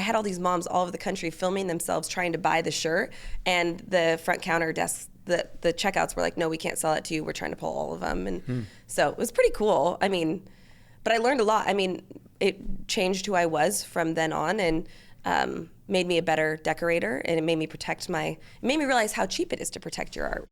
had all these moms all over the country filming themselves trying to buy the shirt, and the front counter desk, the checkouts were like, no, we can't sell it to you. We're trying to pull all of them. And so it was pretty cool. I mean, but I learned a lot. I mean, it changed who I was from then on, and made me a better decorator, and it made me it made me realize how cheap it is to protect your art.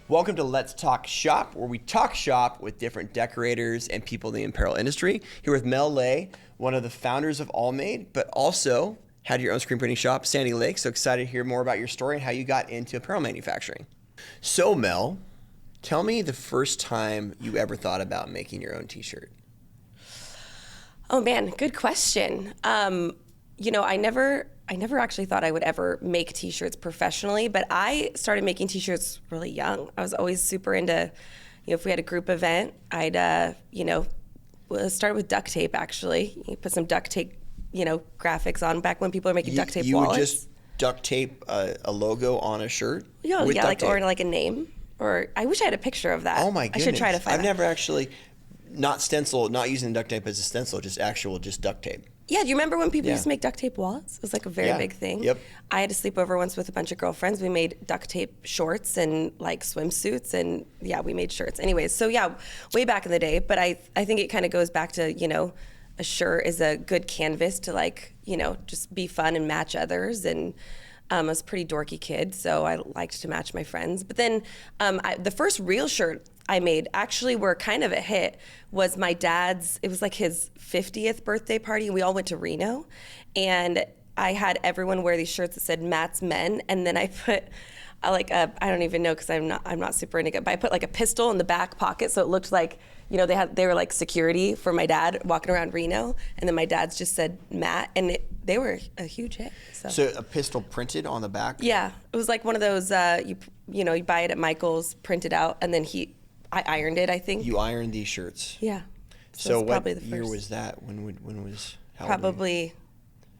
Welcome to Let's Talk Shop, where we talk shop with different decorators and people in the apparel industry. Here with Mel L, one of the founders of Allmade, but also had your own screen printing shop, Sandilake. So excited to hear more about your story and how you got into apparel manufacturing. So Mel, tell me the first time you ever thought about making your own t-shirt. Oh man, good question. You know, I never actually thought I would ever make t-shirts professionally, but I started making t-shirts really young. I was always super into, if we had a group event, I'd, start with duct tape actually. You put some duct tape, graphics on back when people were making duct tape you wallets. You would just duct tape a logo on a shirt? Yeah, or like a name. Or I wish I had a picture of that. Oh my goodness. I should try to find I've never actually, not using duct tape as a stencil, just duct tape. Yeah, do you remember when people used to make duct tape wallets? It was like a very big thing. Yep. I had to sleep over once with a bunch of girlfriends. We made duct tape shorts and like swimsuits, and we made shirts. Anyways, so way back in the day, but I think it kind of goes back to, a shirt is a good canvas to just be fun and match others. And I was a pretty dorky kid, so I liked to match my friends. But then the first real shirt I made actually were kind of a hit was my dad's, it was like his 50th birthday party, and we all went to Reno, and I had everyone wear these shirts that said Matt's Men, and then I put I don't even know because I'm not super into it, but I put like a pistol in the back pocket so it looked like, they were like security for my dad walking around Reno, and then my dad's just said Matt, and they were a huge hit. So a pistol printed on the back? Yeah, it was like one of those you buy it at Michael's, printed out, and then I ironed it, I think. You ironed these shirts? Yeah. So what year was that? When was how probably,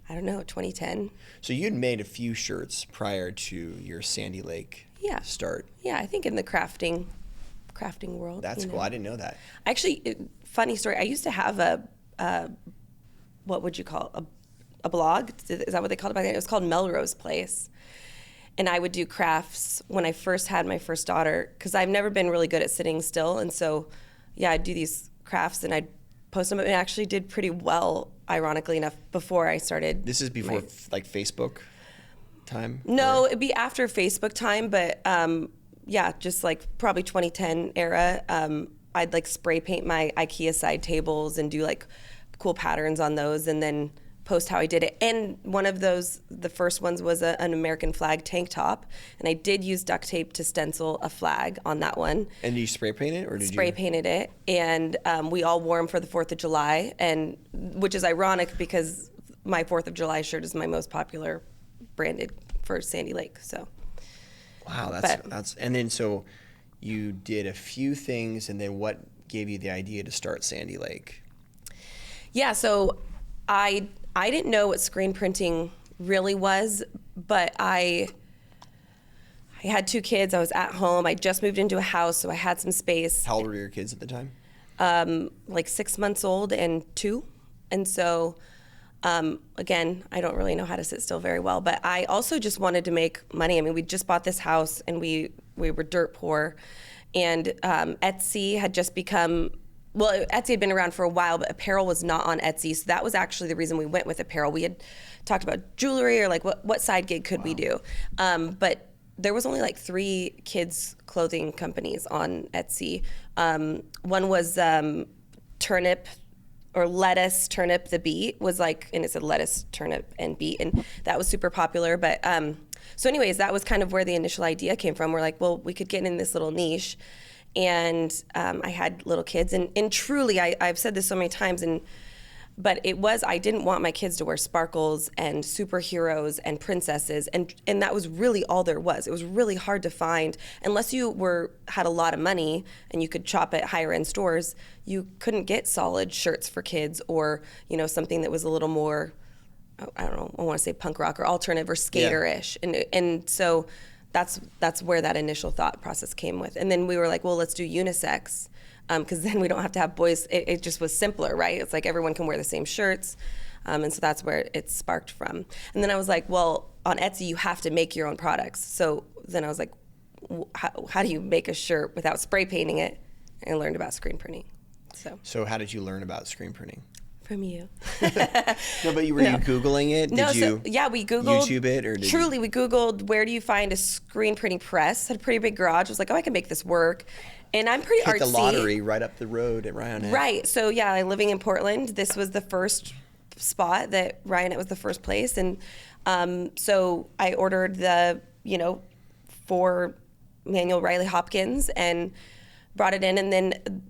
I don't know, 2010. So you'd made a few shirts prior to your Sandilake start. Yeah, I think in the crafting world. That's cool. I didn't know that. Actually, funny story. I used to have a what would you call it? A blog? Is that what they called it back then? It was called Melrose Place. And I would do crafts when I first had my first daughter, because I've never been really good at sitting still. And so, I'd do these crafts and I'd post them. And it actually did pretty well, ironically enough, before I started. This is before Facebook time? No, it'd be after Facebook time, but just like probably 2010 era. I'd like spray paint my IKEA side tables and do like cool patterns on those, and then post how I did it. And one of those, the first ones was an American flag tank top, and I did use duct tape to stencil a flag on that one. And did you spray paint it, or did spray painted it? And we all wore them for the 4th of July, and which is ironic because my 4th of July shirt is my most popular branded for Sandilake. So. Wow, that's and then so you did a few things, and then what gave you the idea to start Sandilake? Yeah, so I didn't know what screen printing really was, but I had 2 kids. I was at home. I just moved into a house, so I had some space. How old were your kids at the time? Like 6 months old and 2. And so, again, I don't really know how to sit still very well, but I also just wanted to make money. I mean, we just bought this house, and we were dirt poor. And Etsy had just become... Well, Etsy had been around for a while, but Apparel was not on Etsy. So that was actually the reason we went with Apparel. We had talked about jewelry or like what side gig could we do. But there was only like 3 kids clothing companies on Etsy. One was Turnip or Lettuce Turnip the Beat was like, and it said lettuce, turnip, and beet. And that was super popular. But so anyways, that was kind of where the initial idea came from. We're like, well, we could get in this little niche. And I had little kids, and truly, I've said this so many times, but I didn't want my kids to wear sparkles and superheroes and princesses, and that was really all there was. It was really hard to find, unless you had a lot of money and you could shop at higher end stores, you couldn't get solid shirts for kids, or something that was a little more, I don't know, I want to say punk rock or alternative or skater-ish, and so that's where that initial thought process came with. And then we were like, well, let's do unisex, because then we don't have to have boys. It just was simpler, right? It's like everyone can wear the same shirts. And so that's where it sparked from. And then I was like, well, on Etsy, you have to make your own products. So then I was like, how do you make a shirt without spray painting it? And I learned about screen printing. So how did you learn about screen printing? From you. No, but were you Googling it? We Googled. YouTube it? We Googled, where do you find a screen printing press? Had a pretty big garage. I was like, oh, I can make this work. And I'm pretty artsy. Hit the lottery right up the road at Ryonet. Right. So yeah, living in Portland, this was the first spot that Ryonet was the first place. And so I ordered the, 4 manual Riley Hopkins and brought it in. And then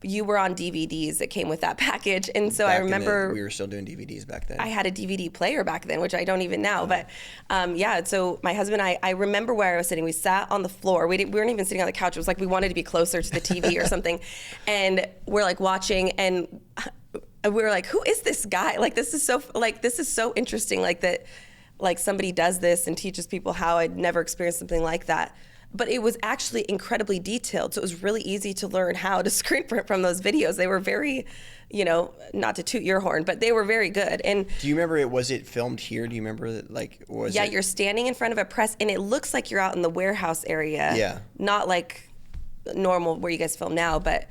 you were on DVDs that came with that package. And so I remember we were still doing DVDs back then. I had a DVD player back then, which I don't even now. But so my husband and I remember where I was sitting. We sat on the floor. We weren't even sitting on the couch. It was like we wanted to be closer to the TV or something. And we're like watching, and we were like, who is this guy? Like, this is so interesting. Like that, like somebody does this and teaches people how. I'd never experienced something like that. But it was actually incredibly detailed. So it was really easy to learn how to screen print from those videos. They were very, not to toot your horn, but they were very good. And do you remember was it filmed here? Do you remember you're standing in front of a press and it looks like you're out in the warehouse area. Yeah. Not like normal where you guys film now, but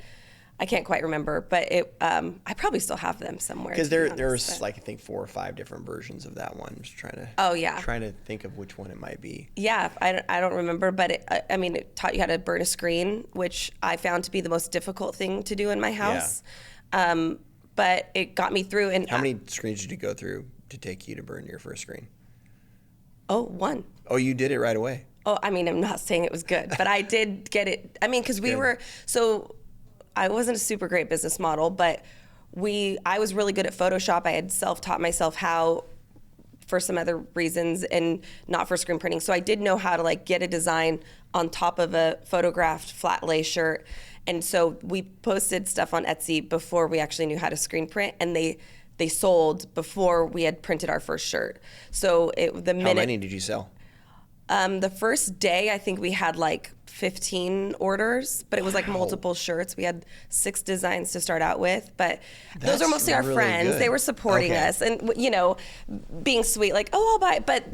I can't quite remember, but I probably still have them somewhere. Because there's I think 4 or 5 different versions of that one. I'm just trying to think of which one it might be. Yeah, I don't remember, but it taught you how to burn a screen, which I found to be the most difficult thing to do in my house. Yeah. But it got me through. And how many screens did you go through to take you to burn your first screen? Oh, 1. Oh, you did it right away. Oh, I'm not saying it was good, but I did get it. Because I wasn't a super great business model, but I was really good at Photoshop. I had self-taught myself how for some other reasons and not for screen printing. So I did know how to get a design on top of a photographed flat lay shirt. And so we posted stuff on Etsy before we actually knew how to screen print, and they sold before we had printed our first shirt. So how many did you sell? The first day, I think we had 15 orders, but it was multiple shirts. We had 6 designs to start out with, but those are mostly our really friends. Good. They were supporting us and, being sweet, I'll buy it. But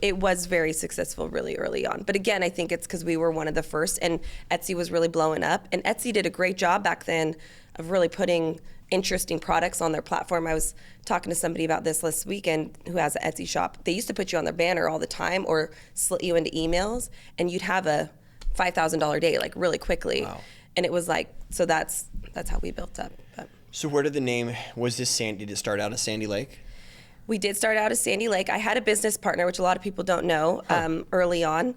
it was very successful really early on. But again, I think it's because we were one of the first, and Etsy was really blowing up. And Etsy did a great job back then of really putting interesting products on their platform. I was talking to somebody about this last weekend who has an Etsy shop. They used to put you on their banner all the time or slit you into emails, and you'd have a $5,000 day really quickly. Wow. And it was so that's how we built up. But. So where did the name, did it start out as Sandilake? We did start out as Sandilake. I had a business partner, which a lot of people don't know, early on,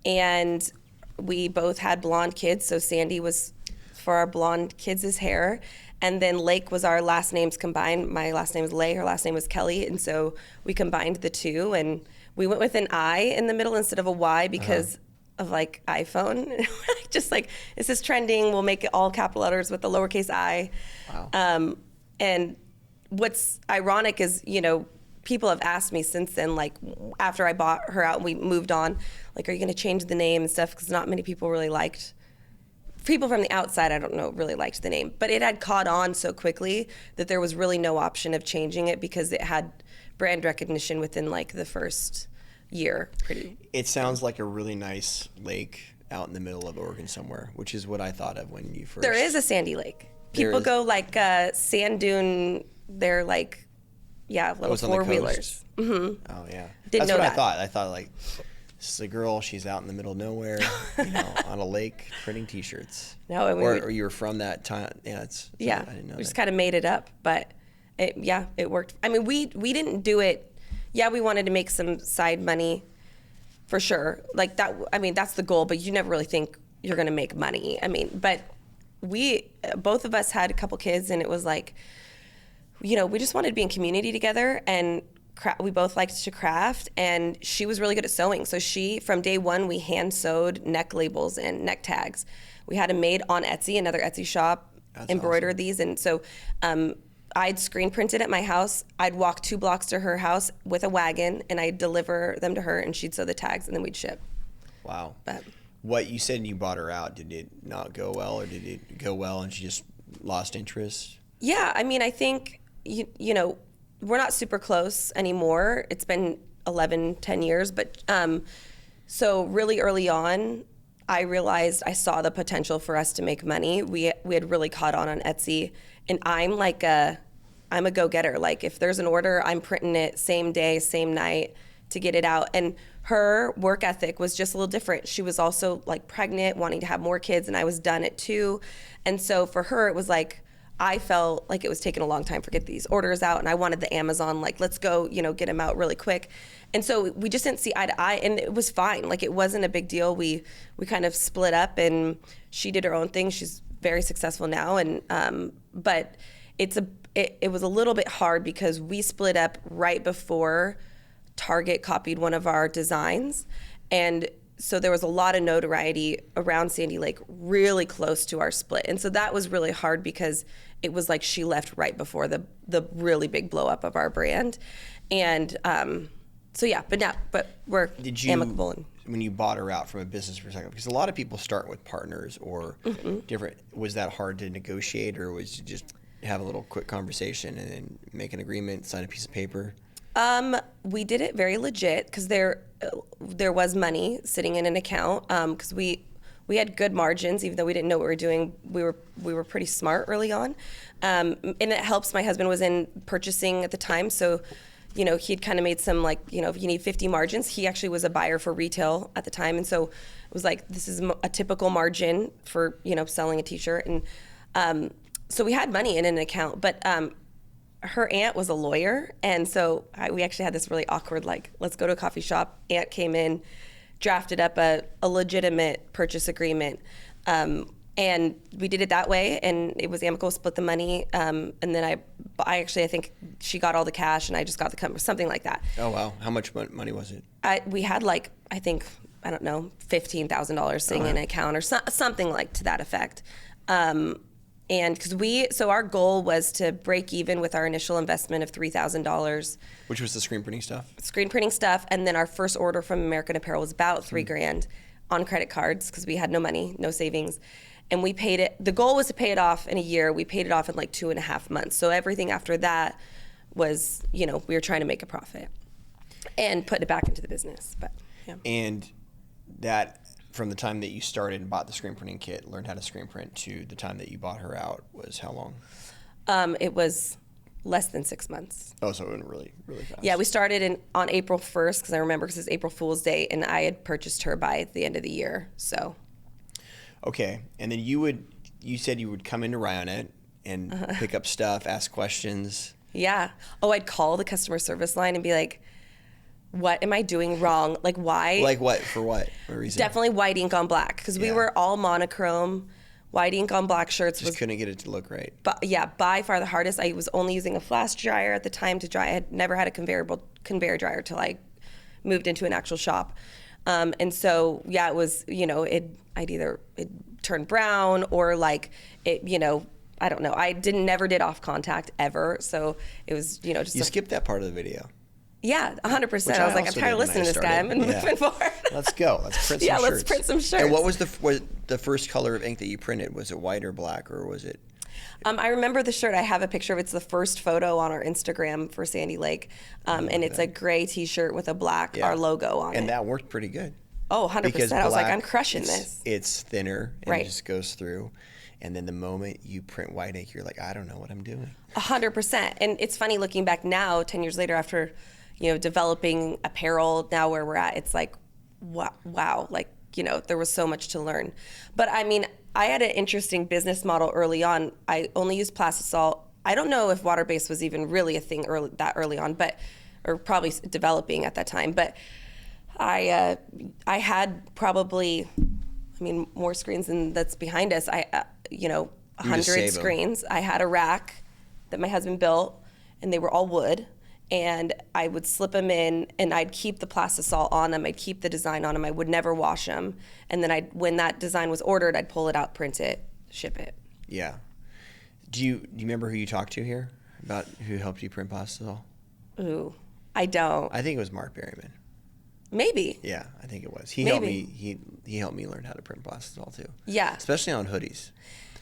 and we both had blonde kids. So Sandy was for our blonde kids' hair. And then Lake was our last names combined. My last name is Lay, her last name was Kelly. And so we combined the two, and we went with an I in the middle instead of a Y because of iPhone. Just this is trending. We'll make it all capital letters with the lowercase I. Wow. And what's ironic is, people have asked me since then, after I bought her out and we moved on, are you going to change the name and stuff? Because not many people really liked. People from the outside, I don't know, really liked the name. But it had caught on so quickly that there was really no option of changing it because it had brand recognition within the first year. It sounds like a really nice lake out in the middle of Oregon somewhere, which is what I thought of when you first... There is a sandy lake. People go sand dune, they're little 4-wheelers. Mm-hmm. Oh, yeah. Didn't know that. I thought this is a girl, she's out in the middle of nowhere, on a lake printing T-shirts. No, or you were from that time. Yeah, I didn't know we just kind of made it up, but it worked. We didn't do it. Yeah, we wanted to make some side money, for sure. That. That's the goal, but you never really think you're going to make money. But both of us had a couple kids, and it was we just wanted to be in community together, and we both liked to craft, and she was really good at sewing. So from day one, we hand sewed neck labels and neck tags. We had them made on Etsy, another Etsy shop, embroidered these. And so I'd screen printed at my house. I'd walk 2 blocks to her house with a wagon, and I'd deliver them to her, and she'd sew the tags, and then we'd ship. Wow. But What you said you bought her out, did it not go well, or did it go well and she just lost interest? yeah, I mean, I think, you know, we're not super close anymore. It's been 11, 10 years. But so really early on, I realized I saw the potential for us to make money. We had really caught on Etsy. And I'm a go-getter. Like, if there's an order, I'm printing it same day, same night to get it out. And her work ethic was just a little different. She was also like pregnant, wanting to have more kids, and I was done at 2. And so for her, it was like, I felt like it was taking a long time to get these orders out, and I wanted the Amazon, like, let's go, get them out really quick. And so we just didn't see eye to eye, and it was fine. Like, it wasn't a big deal. We kind of split up, and she did her own thing. She's very successful now, and but it was a little bit hard because we split up right before Target copied one of our designs, and so there was a lot of notoriety around Sandilake really close to our split. And so that was really hard because it was like she left right before the really big blow up of our brand. And so yeah, but we're amicable. And when you bought her out from a business perspective, because a lot of people start with partners or different, was that hard to negotiate, or was you just have a little quick conversation and then make an agreement, sign a piece of paper? We did it very legit because there was money sitting in an account because we had good margins, even though we didn't know what we were doing. We were pretty smart early on, and it helps. My husband was in purchasing at the time, so he'd kind of made some, like, if you need 50 margins. He actually was a buyer for retail at the time, and so it was like, this is a typical margin for selling a t-shirt, and so we had money in an account, but. Her aunt was a lawyer, and so we actually had this really awkward, like, let's go to a coffee shop. Aunt came in, drafted up a legitimate purchase agreement, and we did it that way, and it was amicable, split the money, and then I think she got all the cash, and I just got the company, something like that. Oh, wow. How much money was it? We had, like, I think, I don't know, $15,000 sitting in an account or something like to that effect. And so our goal was to break even with our initial investment of $3,000. Which was the screen printing stuff? Screen printing stuff. And then our first order from American Apparel was about $3,000 on credit cards because we had no money, no savings. And we paid it. The goal was to pay it off in a year. We paid it off in like 2.5 months. So everything after that was, we were trying to make a profit and put it back into the business. But yeah. And that, from the time that you started and bought the screen printing kit, learned how to screen print, to the time that you bought her out, was how long? It was less than 6 months. Oh, so it went really, really fast. Yeah, we started on April 1st, because I remember, because it's April Fool's Day, and I had purchased her by the end of the year, so. Okay, and then you said you would come into Ryonet and pick up stuff, ask questions. Yeah. Oh, I'd call the customer service line and be like, what am I doing wrong? Like, why? Like what? For what? What reason? Definitely white ink on black, because we were all monochrome. White ink on black shirts just couldn't get it to look right. But yeah, by far the hardest. I was only using a flash dryer at the time to dry. I had never had a conveyor dryer till I moved into an actual shop. And so, yeah, it was, it'd turn brown, or like it, I don't know. I never did off contact ever. So it was, just. You skipped that part of the video. Yeah, 100%. I was like, I'm tired of listening to this guy. I'm moving forward. Let's go. Let's print some shirts. Yeah, let's print some shirts. And what was the first color of ink that you printed? Was it white or black, or was it? I remember the shirt. I have a picture of it. It's the first photo on our Instagram for Sandilake. And it's a gray T-shirt with a black, our logo on it. And that worked pretty good. Oh, 100%. Because I was like, black, I'm crushing this. It's thinner, and it just goes through. And then the moment you print white ink, you're like, I don't know what I'm doing. 100%. And it's funny looking back now, 10 years later, after developing apparel, now where we're at, it's like, wow, like, there was so much to learn. But I mean, I had an interesting business model early on. I only used plastisol. I don't know if water-based was even really a thing early on, or probably developing at that time. But I had probably, more screens than that's behind us. 100 screens. I had a rack that my husband built, and they were all wood. And I would slip them in, and I'd keep the plastisol on them. I'd keep the design on them. I would never wash them. And then when that design was ordered, I'd pull it out, print it, ship it. Yeah. Do you remember who you talked to here about who helped you print plastisol? Ooh, I don't. I think it was Mark Berryman. Maybe. Yeah, I think it was. He Maybe. helped me. He helped me learn how to print plastisol too. Yeah. Especially on hoodies.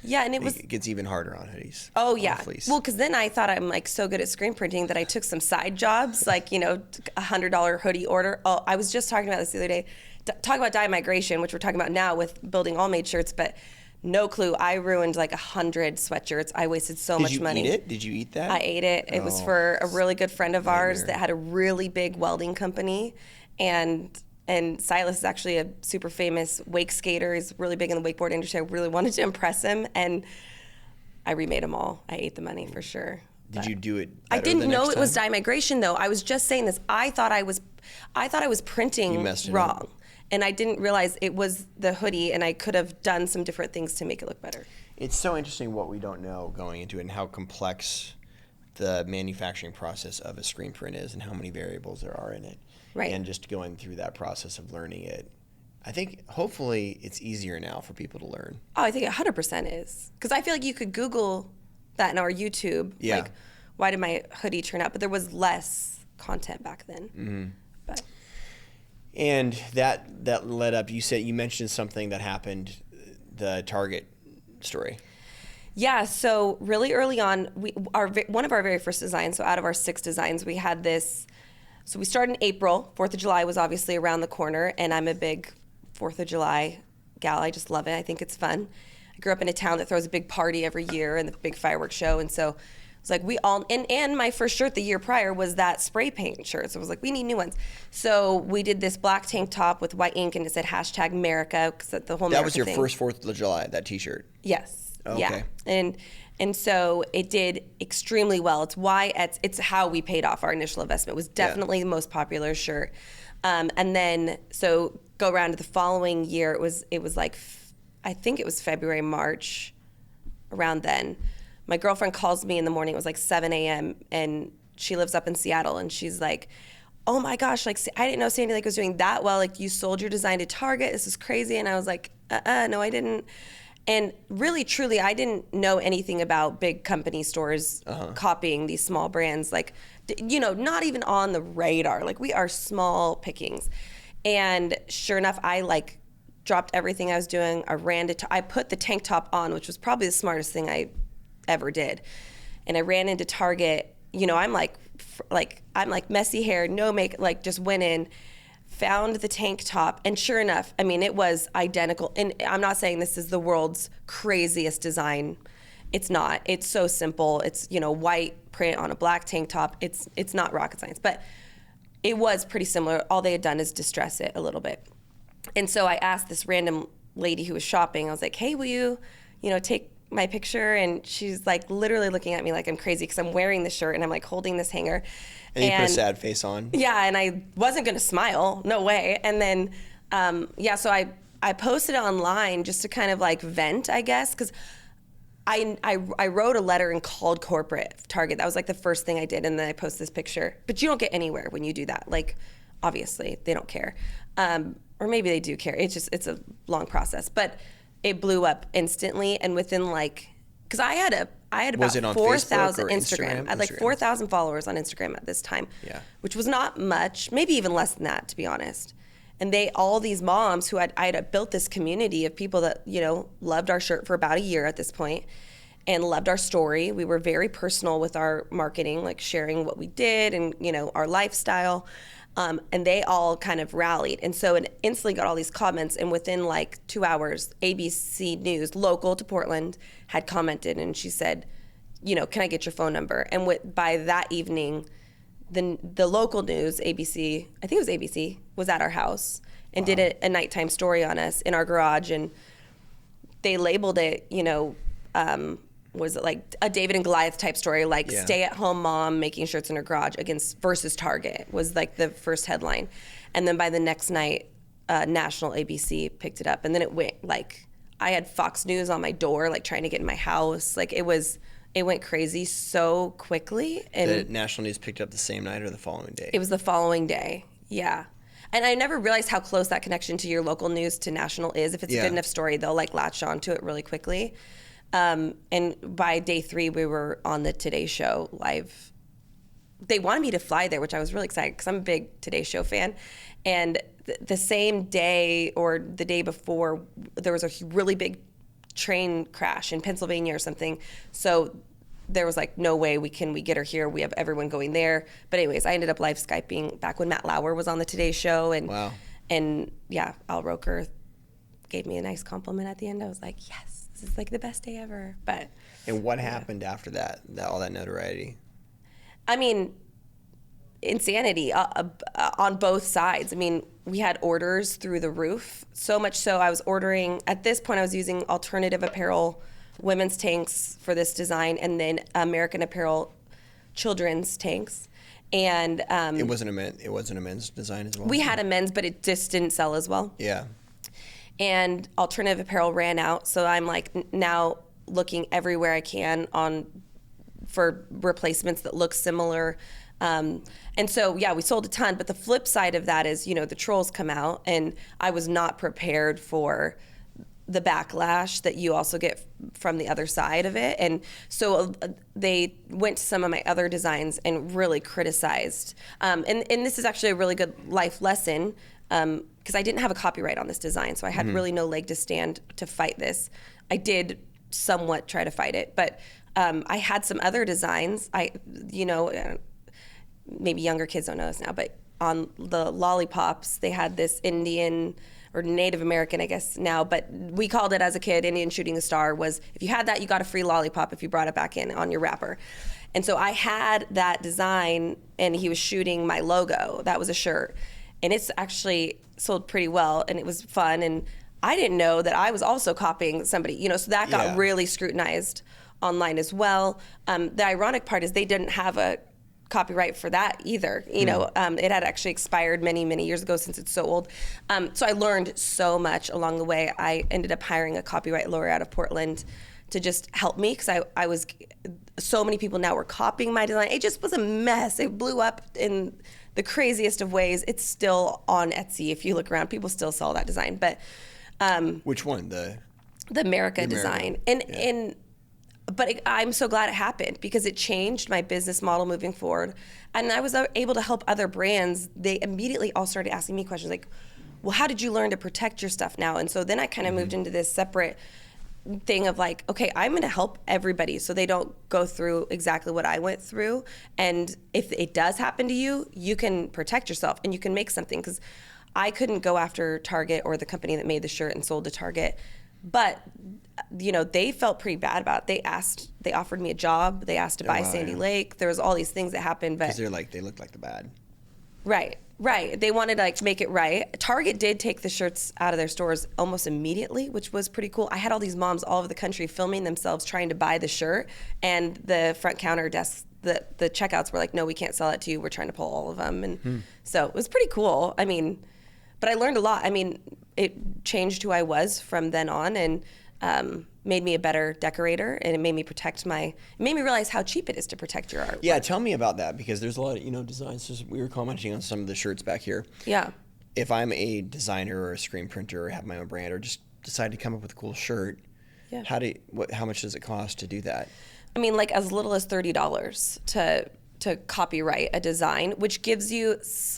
Yeah, and It gets even harder on hoodies. Oh, on yeah. fleece. Well, because then I thought I'm like so good at screen printing that I took some side jobs, like, $100 hoodie order. Oh, I was just talking about this the other day. Talk about dye migration, which we're talking about now with building Allmade shirts, but no clue. I ruined like 100 sweatshirts. I wasted so much money. Did you eat it? Did you eat that? I ate it. It was for a really good friend of ours that had a really big welding company, and Silas is actually a super famous wake skater. He's really big in the wakeboard industry. I really wanted to impress him, and I remade them all. I ate the money for sure. Did you do it I better didn't the know next it was time? dye migration though. I was just saying this. I thought I was printing You messed it wrong. up. And I didn't realize it was the hoodie, and I could have done some different things to make it look better. It's so interesting what we don't know going into it and how complex the manufacturing process of a screen print is and how many variables there are in it. Right. And just going through that process of learning it. I think hopefully it's easier now for people to learn. Oh, I think 100% is. Because I feel like you could Google that now or YouTube. Yeah. Like, why did my hoodie turn out? But there was less content back then. Mm-hmm. But And that led up, you mentioned something that happened, the Target story. yeah, so really early on, one of our very first designs, so out of our 6 designs, we had this. So we started in April. 4th of July was obviously around the corner, and I'm a big 4th of July gal. I just love it. I think it's fun. I grew up in a town that throws a big party every year and the big fireworks show, and so it's like we all, and my first shirt the year prior was that spray paint shirt. So it was like, we need new ones. So we did this black tank top with white ink, and it said #America, because the whole America That was your thing. first 4th of July, that T-shirt. Yes. Okay. Yeah. And so it did extremely well. It's how we paid off our initial investment. It was definitely the most popular shirt. And then so go around to the following year. It was like I think it was February, March, around then. My girlfriend calls me in the morning. It was like 7 a.m. and she lives up in Seattle, and she's like, "Oh my gosh! Like I didn't know Sandilake was doing that well. Like you sold your design to Target. This is crazy." And I was like, "No, I didn't." And really, truly, I didn't know anything about big company stores copying these small brands. Like, not even on the radar. Like we are small pickings. And sure enough, I like dropped everything I was doing. I put the tank top on, which was probably the smartest thing I ever did. And I ran into Target. I'm like messy hair, no makeup, like just went in, found the tank top, and sure enough, I mean, it was identical. And I'm not saying this is the world's craziest design. It's not. It's so simple. It's, white print on a black tank top. It's not rocket science, but it was pretty similar. All they had done is distress it a little bit. And so I asked this random lady who was shopping, I was like, "Hey, will you, take my picture?" And she's like literally looking at me like I'm crazy because I'm wearing the shirt and I'm like holding this hanger. And you put a sad face on. Yeah, and I wasn't gonna smile, no way. And then, so I posted it online just to kind of like vent, I guess, because I wrote a letter and called corporate Target. That was like the first thing I did, and then I posted this picture. But you don't get anywhere when you do that. Like, obviously, they don't care, or maybe they do care. It's a long process, but it blew up instantly, and within because I had Was about it on 4,000 Facebook or Instagram. I had like 4,000 followers on Instagram at this time, which was not much, maybe even less than that, to be honest. And all these moms who I had built this community of people that, loved our shirt for about a year at this point and loved our story. We were very personal with our marketing, like sharing what we did and, our lifestyle. And they all kind of rallied. And so it instantly got all these comments. And within like 2 hours, ABC News, local to Portland, had commented. And she said, "Can I get your phone number?" And by that evening, the local news, ABC, I think it was ABC, was at our house and did a nighttime story on us in our garage. And they labeled it, was it like a David and Goliath type story, like stay-at-home mom making shirts in her garage versus Target was like the first headline. And then by the next night, national ABC picked it up. And then it went I had Fox News on my door, like trying to get in my house. Like it went crazy so quickly. And the national news picked up the same night or the following day? It was the following day, yeah. And I never realized how close that connection to your local news to national is. If it's a good enough story, they'll latch on to it really quickly. And by day 3, we were on the Today Show live. They wanted me to fly there, which I was really excited because I'm a big Today Show fan. And the same day or the day before, there was a really big train crash in Pennsylvania or something. So there was like, no way we get her here. We have everyone going there. But anyways, I ended up live Skyping back when Matt Lauer was on the Today Show. And, wow. And yeah, Al Roker gave me a nice compliment at the end. I was like, yes, this is like the best day ever. But and what happened after that, all that notoriety? I mean, insanity on both sides. I mean, we had orders through the roof. So much so I was ordering, at this point I was using Alternative Apparel women's tanks for this design, and then American Apparel children's tanks. And it wasn't a men's design as well? We had a men's, but it just didn't sell as well. Yeah. And Alternative Apparel ran out, so I'm like now looking everywhere I can for replacements that look similar. And so, yeah, we sold a ton, but the flip side of that is, the trolls come out, and I was not prepared for the backlash that you also get from the other side of it. And so they went to some of my other designs and really criticized. And this is actually a really good life lesson, because I didn't have a copyright on this design, so I had really no leg to stand to fight this. I did somewhat try to fight it, but I had some other designs. Maybe younger kids don't know this now, but on the lollipops, they had this Indian or Native American, I guess now, but we called it as a kid, Indian shooting a star, was if you had that, you got a free lollipop if you brought it back in on your wrapper. And so I had that design, and he was shooting my logo. That was a shirt. And it's actually sold pretty well, and it was fun. And I didn't know that I was also copying somebody, so that got really scrutinized online as well. The ironic part is they didn't have a copyright for that either. It had actually expired many, many years ago, since it's so old. So I learned so much along the way. I ended up hiring a copyright lawyer out of Portland to just help me, because I was, so many people now were copying my design. It just was a mess. It blew up in the craziest of ways. It's still on Etsy. If you look around, people still sell that design. But which one? The America design. But I'm so glad it happened, because it changed my business model moving forward. And I was able to help other brands. They immediately all started asking me questions like, well, how did you learn to protect your stuff now? And so then I kind of moved into this separate thing of like, okay, I'm going to help everybody so they don't go through exactly what I went through. And if it does happen to you, you can protect yourself and you can make something. Because I couldn't go after Target or the company that made the shirt and sold to Target. But they felt pretty bad about it. They offered me a job. They asked to buy Sandilake. There was all these things that happened, but because they looked like the bad. Right. They wanted to make it right. Target did take the shirts out of their stores almost immediately, which was pretty cool. I had all these moms all over the country filming themselves trying to buy the shirt, and the front counter desk, the checkouts were like, "No, we can't sell it to you. We're trying to pull all of them." And so it was pretty cool. I mean, but I learned a lot. I mean, it changed who I was from then on, and made me a better decorator, and it made me realize how cheap it is to protect your art. Yeah, tell me about that, because there's a lot of designs. Just, we were commenting on some of the shirts back here. Yeah. If I'm a designer or a screen printer or have my own brand, or just decide to come up with a cool shirt, how much does it cost to do that? I mean, like as little as $30 to copyright a design, which gives you,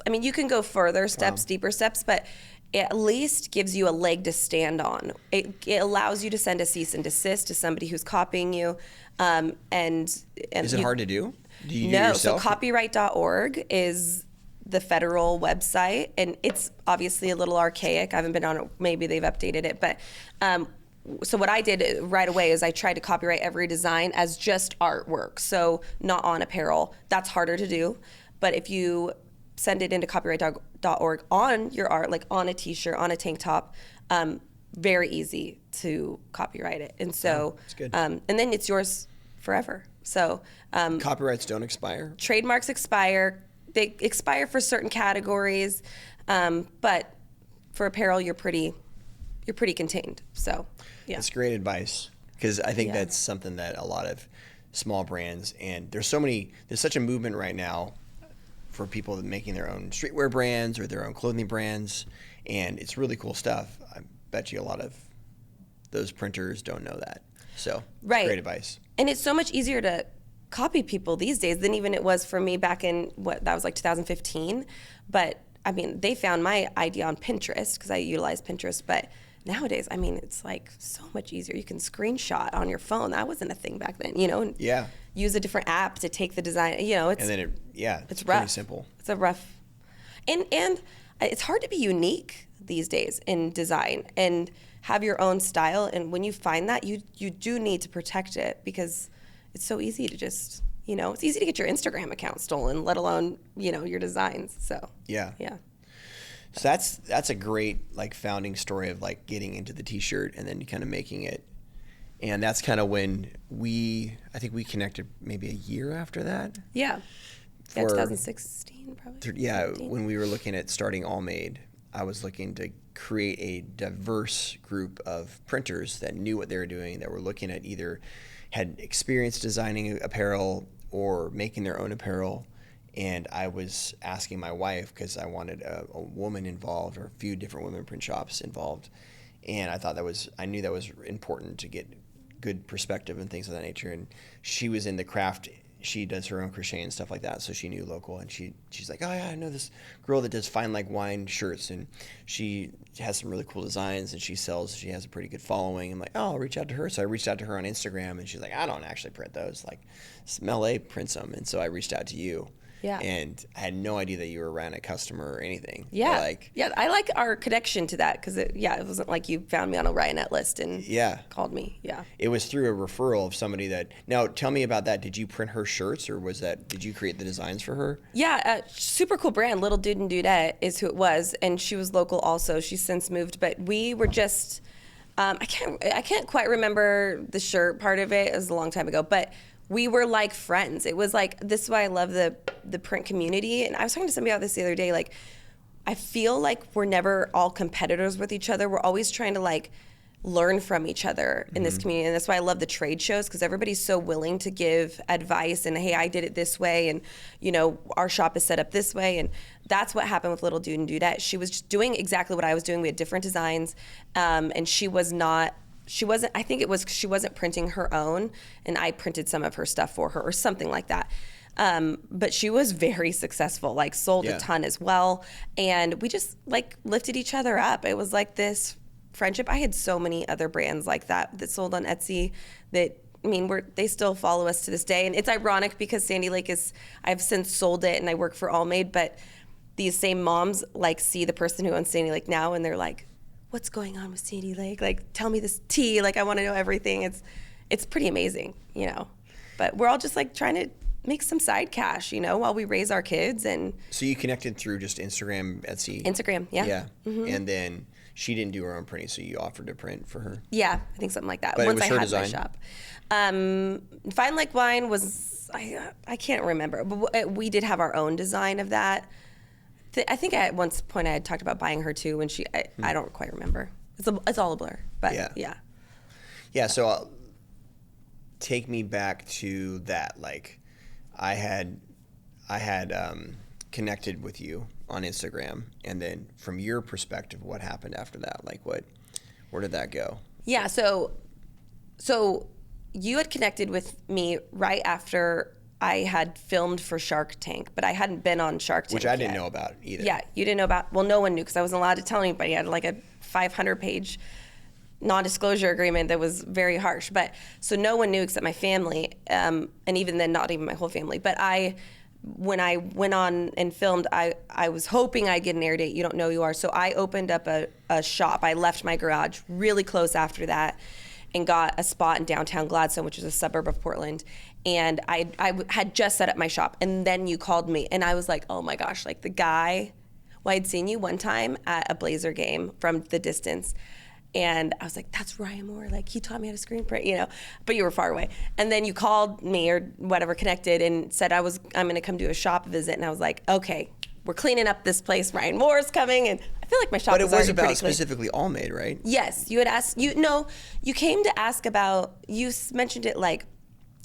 you can go further steps, deeper steps, but it at least gives you a leg to stand on. It allows you to send a cease and desist to somebody who's copying you. And is it hard to do? Do you do it No, yourself? so copyright.org is the federal website, and it's obviously a little archaic. I haven't been on it. Maybe they've updated it, but so what I did right away is I tried to copyright every design as just artwork, so not on apparel. That's harder to do, but if you send it into copyright.org on your art, like on a t-shirt, on a tank top, very easy to copyright it. And so, that's good. And then it's yours forever. So copyrights don't expire? Trademarks expire. They expire for certain categories, but for apparel, you're pretty contained. So, yeah. That's great advice, because I think that's something that a lot of small brands, and there's such a movement right now for people making their own streetwear brands or their own clothing brands, and it's really cool stuff. I bet you a lot of those printers don't know that. So, great advice. And it's so much easier to copy people these days than even it was for me back in that was like 2015. But I mean, they found my idea on Pinterest because I utilize Pinterest, but nowadays, I mean, it's like so much easier. You can screenshot on your phone. That wasn't a thing back then, and use a different app to take the design, it's, and then it's pretty rough. simple. It's a rough, and it's hard to be unique these days in design and have your own style. And when you find that, you do need to protect it because it's so easy to just, it's easy to get your Instagram account stolen, let alone, your designs. So yeah. So that's a great like founding story of like getting into the t-shirt and then kind of making it. And that's kind of when I think we connected maybe a year after that. Yeah. 2016 probably. 2017. When we were looking at starting Allmade, I was looking to create a diverse group of printers that knew what they were doing, that were looking at either had experience designing apparel or making their own apparel. And I was asking my wife, because I wanted a woman involved, or a few different women print shops involved. And I knew that was important to get good perspective and things of that nature. And she was in the craft. She does her own crochet and stuff like that, so she knew local. And she's like, oh yeah, I know this girl that does fine like wine shirts, and she has some really cool designs, and she has a pretty good following. I'm like, oh, I'll reach out to her. So I reached out to her on Instagram, and she's like, I don't actually print those. Like, Mel L prints them. And so I reached out to you. Yeah. And I had no idea that you were around a customer or anything. Yeah. But I like our connection to that because it wasn't like you found me on a Ryonet list and called me. Yeah. It was through a referral of somebody that. Now, tell me about that. Did you print her shirts, or did you create the designs for her? Yeah. Super cool brand. Little Dude and Dudette is who it was. And she was local also. She's since moved. But we were just, I can't quite remember the shirt part of it. It was a long time ago. But we were like friends. It was like, this is why I love the print community. And I was talking to somebody about this the other day. Like, I feel like we're never all competitors with each other. We're always trying to like learn from each other in this community. And that's why I love the trade shows, because everybody's so willing to give advice and, hey, I did it this way. And, our shop is set up this way. And that's what happened with Little Dude and Dudette. She was just doing exactly what I was doing. We had different designs. And she wasn't printing her own, and I printed some of her stuff for her or something like that. But she was very successful, like sold a ton as well. And we just like lifted each other up. It was like this friendship. I had so many other brands like that sold on Etsy that, they still follow us to this day. And it's ironic because Sandilake I've since sold it and I work for Allmade, but these same moms like see the person who owns Sandilake now and they're like, what's going on with Sandilake? Like, tell me this tea. Like, I want to know everything. It's pretty amazing, But we're all just like trying to make some side cash, while we raise our kids. And so you connected through just Instagram, Etsy? Instagram, yeah. Yeah. Mm-hmm. And then she didn't do her own printing, so you offered to print for her? Yeah, I think something like that. But once it was I her had design? my shop. Fine Like Wine was, I can't remember, but we did have our own design of that. I think at one point I had talked about buying her too, and I don't quite remember. It's all a blur, but yeah. Yeah, so take me back to that. Like, I had connected with you on Instagram, and then from your perspective, what happened after that? Like, where did that go? Yeah, so you had connected with me right after I had filmed for Shark Tank, but I hadn't been on Shark Tank Which I didn't know about either. Yeah, you didn't know about, well, no one knew because I wasn't allowed to tell anybody. I had like a 500-page non-disclosure agreement that was very harsh. But so no one knew except my family, and even then not even my whole family. But when I went on and filmed, I was hoping I'd get an air date. You don't know you are. So I opened up a shop. I left my garage really close after that and got a spot in downtown Gladstone, which is a suburb of Portland. And I had just set up my shop, and then you called me, and I was like, oh my gosh, like the guy, well, I'd seen you one time at a Blazer game from the distance, and I was like, that's Ryan Moore, like he taught me how to screen print, but you were far away. And then you called me or whatever, connected, and said I'm gonna come do a shop visit, and I was like, okay, we're cleaning up this place, Ryan Moore's coming, and I feel like my shop was already pretty clean. But it was about specifically Allmade, right? Yes, you had asked, you came to ask about, you mentioned it like,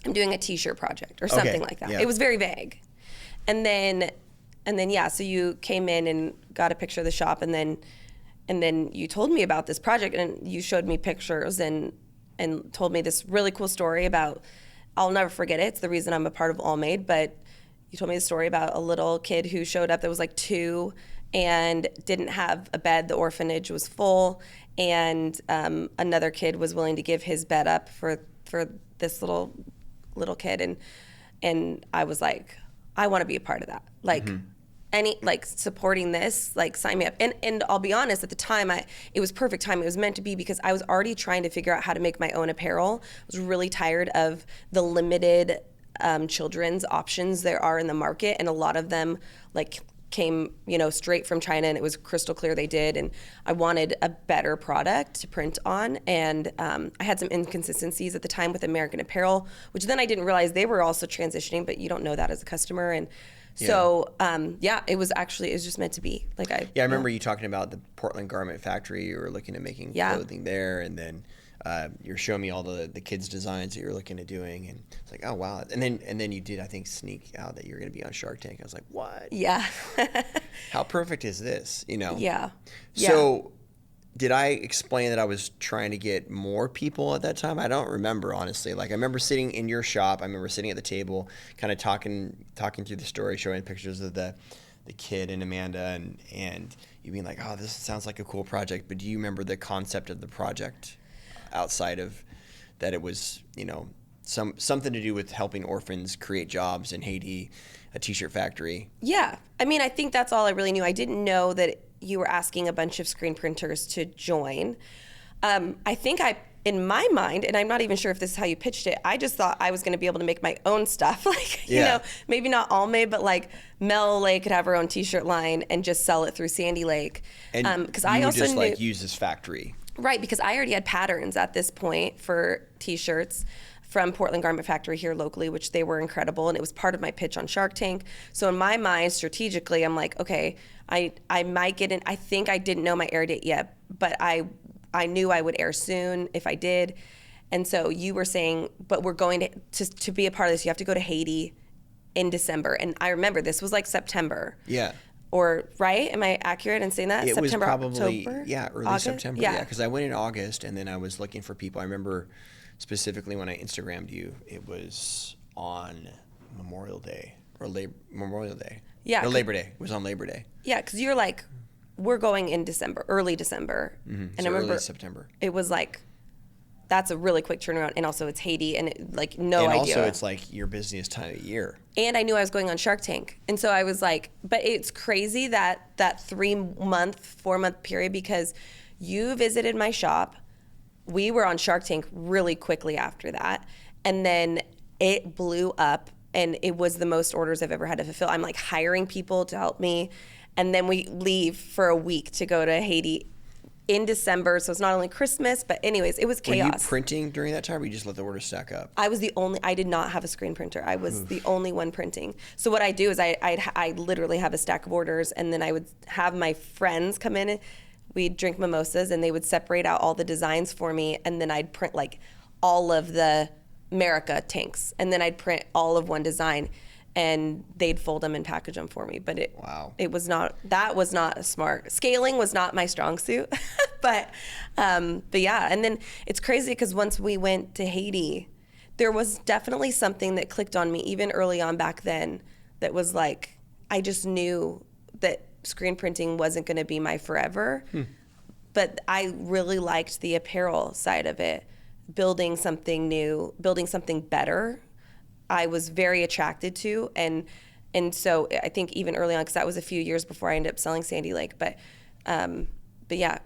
I'm doing a t-shirt project or something like that. Yeah. It was very vague. And then so you came in and got a picture of the shop, and then you told me about this project, and you showed me pictures and told me this really cool story about, I'll never forget it. It's the reason I'm a part of Allmade, but you told me the story about a little kid who showed up that was like 2, and didn't have a bed. The orphanage was full, and another kid was willing to give his bed up for this little kid, and I was like, I want to be a part of that. Like any like supporting this, like sign me up. And I'll be honest, at the time it was perfect time. It was meant to be because I was already trying to figure out how to make my own apparel. I was really tired of the limited children's options there are in the market, and a lot of them like came, straight from China, and it was crystal clear they did. And I wanted a better product to print on. And I had some inconsistencies at the time with American Apparel, which then I didn't realize they were also transitioning, but you don't know that as a customer. And so, it was just meant to be. Like I remember you talking about the Portland garment factory. You were looking at making clothing there, and then you're showing me all the kids' designs that you're looking at doing, and it's like, oh wow. And then you did, I think, sneak out that you're going to be on Shark Tank. I was like, what? Yeah. How perfect is this? Yeah. So did I explain that I was trying to get more people at that time? I don't remember, honestly. Like, I remember sitting in your shop. I remember sitting at the table, kind of talking through the story, showing pictures of the kid and Amanda, and you being like, oh, this sounds like a cool project. But do you remember the concept of the project outside of that? It was, something to do with helping orphans create jobs in Haiti, a t-shirt factory. Yeah. I mean, I think that's all I really knew. I didn't know that you were asking a bunch of screen printers to join. I think in my mind, and I'm not even sure if this is how you pitched it, I just thought I was going to be able to make my own stuff. Like, maybe not Allmade, but like Mel L could have her own t-shirt line and just sell it through Sandilake. And because I also knew, use this factory. Right, because I already had patterns at this point for t-shirts from Portland Garment Factory here locally, which they were incredible, and it was part of my pitch on Shark Tank. So in my mind, strategically, I'm like, okay, I might get in. I think I didn't know my air date yet, but I knew I would air soon if I did. And so you were saying, but we're going to be a part of this, you have to go to Haiti in December. And I remember this was like September. Yeah. Or, right? Am I accurate in saying that? It September, was probably, October? early August? September. Yeah, because I went in August, and then I was looking for people. I remember specifically when I Instagrammed you, it was on Memorial Day or Memorial Day. Yeah. No, Labor Day. It was on Labor Day. Yeah, because you're like, we're going in December, early December. Mm-hmm. And so I remember early September. It was like, that's a really quick turnaround. And also it's Haiti, and no idea. And also it's like your busiest time of year. And I knew I was going on Shark Tank. And so I was like, but it's crazy that 4-month period, because you visited my shop. We were on Shark Tank really quickly after that. And then it blew up, and it was the most orders I've ever had to fulfill. I'm like hiring people to help me. And then we leave for a week to go to Haiti in December. So it's not only Christmas, but anyways, it was chaos. Were you printing during that time, or you just let the orders stack up? I did not have a screen printer. I was the only one printing. So what I do is I literally have a stack of orders, and then I would have my friends come in. We'd drink mimosas, and they would separate out all the designs for me, and then I'd print like all of the America tanks, and then I'd print all of one design, and they'd fold them and package them for me. But that was not smart. Scaling was not my strong suit. but yeah, and then it's crazy because once we went to Haiti, there was definitely something that clicked on me even early on back then that was like, I just knew that screen printing wasn't going to be my forever. But I really liked the apparel side of it, building something new, building something better. I was very attracted to, and so I think even early on, because that was a few years before I ended up selling Sandilake, but yeah,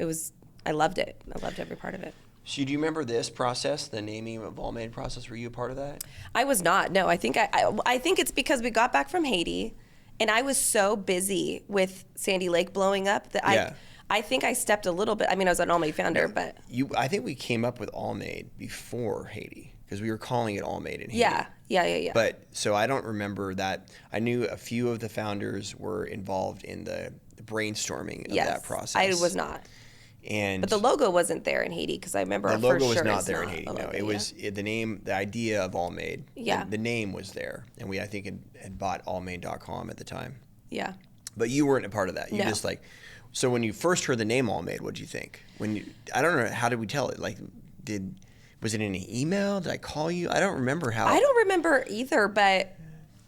I loved it. I loved every part of it. So do you remember this process, the naming of Allmade process? Were you a part of that? I was not. No, I think I think it's because we got back from Haiti, and I was so busy with Sandilake blowing up that I think I stepped a little bit. I mean, I was an Allmade founder, but I think we came up with Allmade before Haiti, because we were calling it Allmade in Haiti. Yeah. But so I don't remember that. I knew a few of the founders were involved in the brainstorming of that process. I was not. But the logo wasn't there in Haiti, because I remember the logo was not there in Haiti. No, it was the name, the idea of Allmade. Yeah. The name was there, and we I think had bought Allmade.com at the time. Yeah. But you weren't a part of that. You just like. So when you first heard the name Allmade, what did you think? I don't know, how did we tell it? Like, was it in an email? Did I call you? I don't remember how. I don't remember either, but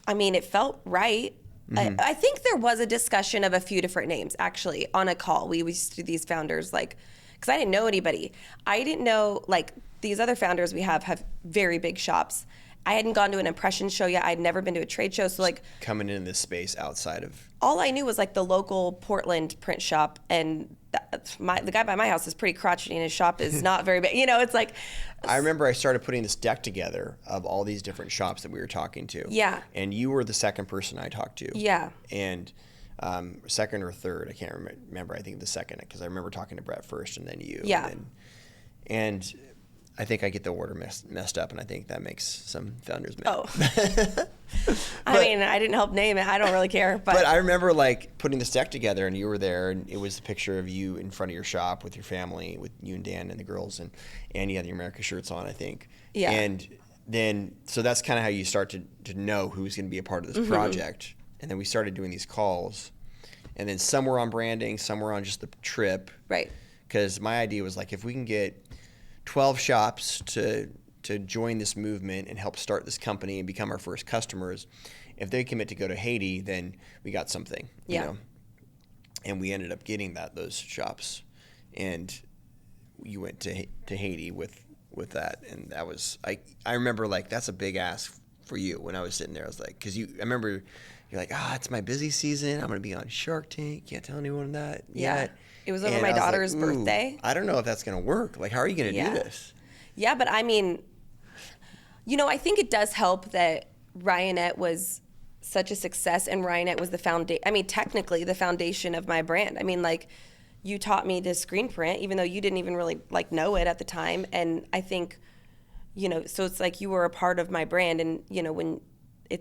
I mean, it felt right. I think there was a discussion of a few different names actually on a call. We used to do these founders like, because I didn't know anybody. I didn't know like these other founders we have very big shops. I hadn't gone to an impression show yet. I'd never been to a trade show. So like coming in this space outside of. All I knew was like the local Portland print shop, and the guy by my house is pretty crotchety, and his shop is not very big. You know, it's like. I remember I started putting this deck together of all these different shops that we were talking to. Yeah. And you were the second person I talked to. Yeah. And second or third, I can't remember. I think the second, because I remember talking to Brett first and then you. Yeah. And I think I get the order messed up, and I think that makes some founders mad. Oh. I mean, I didn't help name it. I don't really care. But I remember like putting this deck together, and you were there, and it was a picture of you in front of your shop with your family, with you and Dan and the girls, and you had the America shirts on, I think. Yeah. And then, so that's kind of how you start to know who's going to be a part of this project. And then we started doing these calls, and then some were on branding, some were on just the trip. Right. Because my idea was like, if we can get 12 shops to join this movement and help start this company and become our first customers, if they commit to go to Haiti, then we got something. Yeah. You know? And we ended up getting those shops, and you went to Haiti with that, and that was I remember like that's a big ask for you when I was sitting there. I was like, because I remember you're like, it's my busy season. I'm gonna be on Shark Tank. Can't tell anyone that yet. It was over my daughter's birthday. I don't know if that's going to work. Like, how are you going to do this? Yeah, but I mean, you know, I think it does help that Ryonet was such a success, and Ryonet was technically the foundation of my brand. I mean, like, you taught me to screen print, even though you didn't even really like know it at the time. And I think, you know, so it's like you were a part of my brand, and you know, when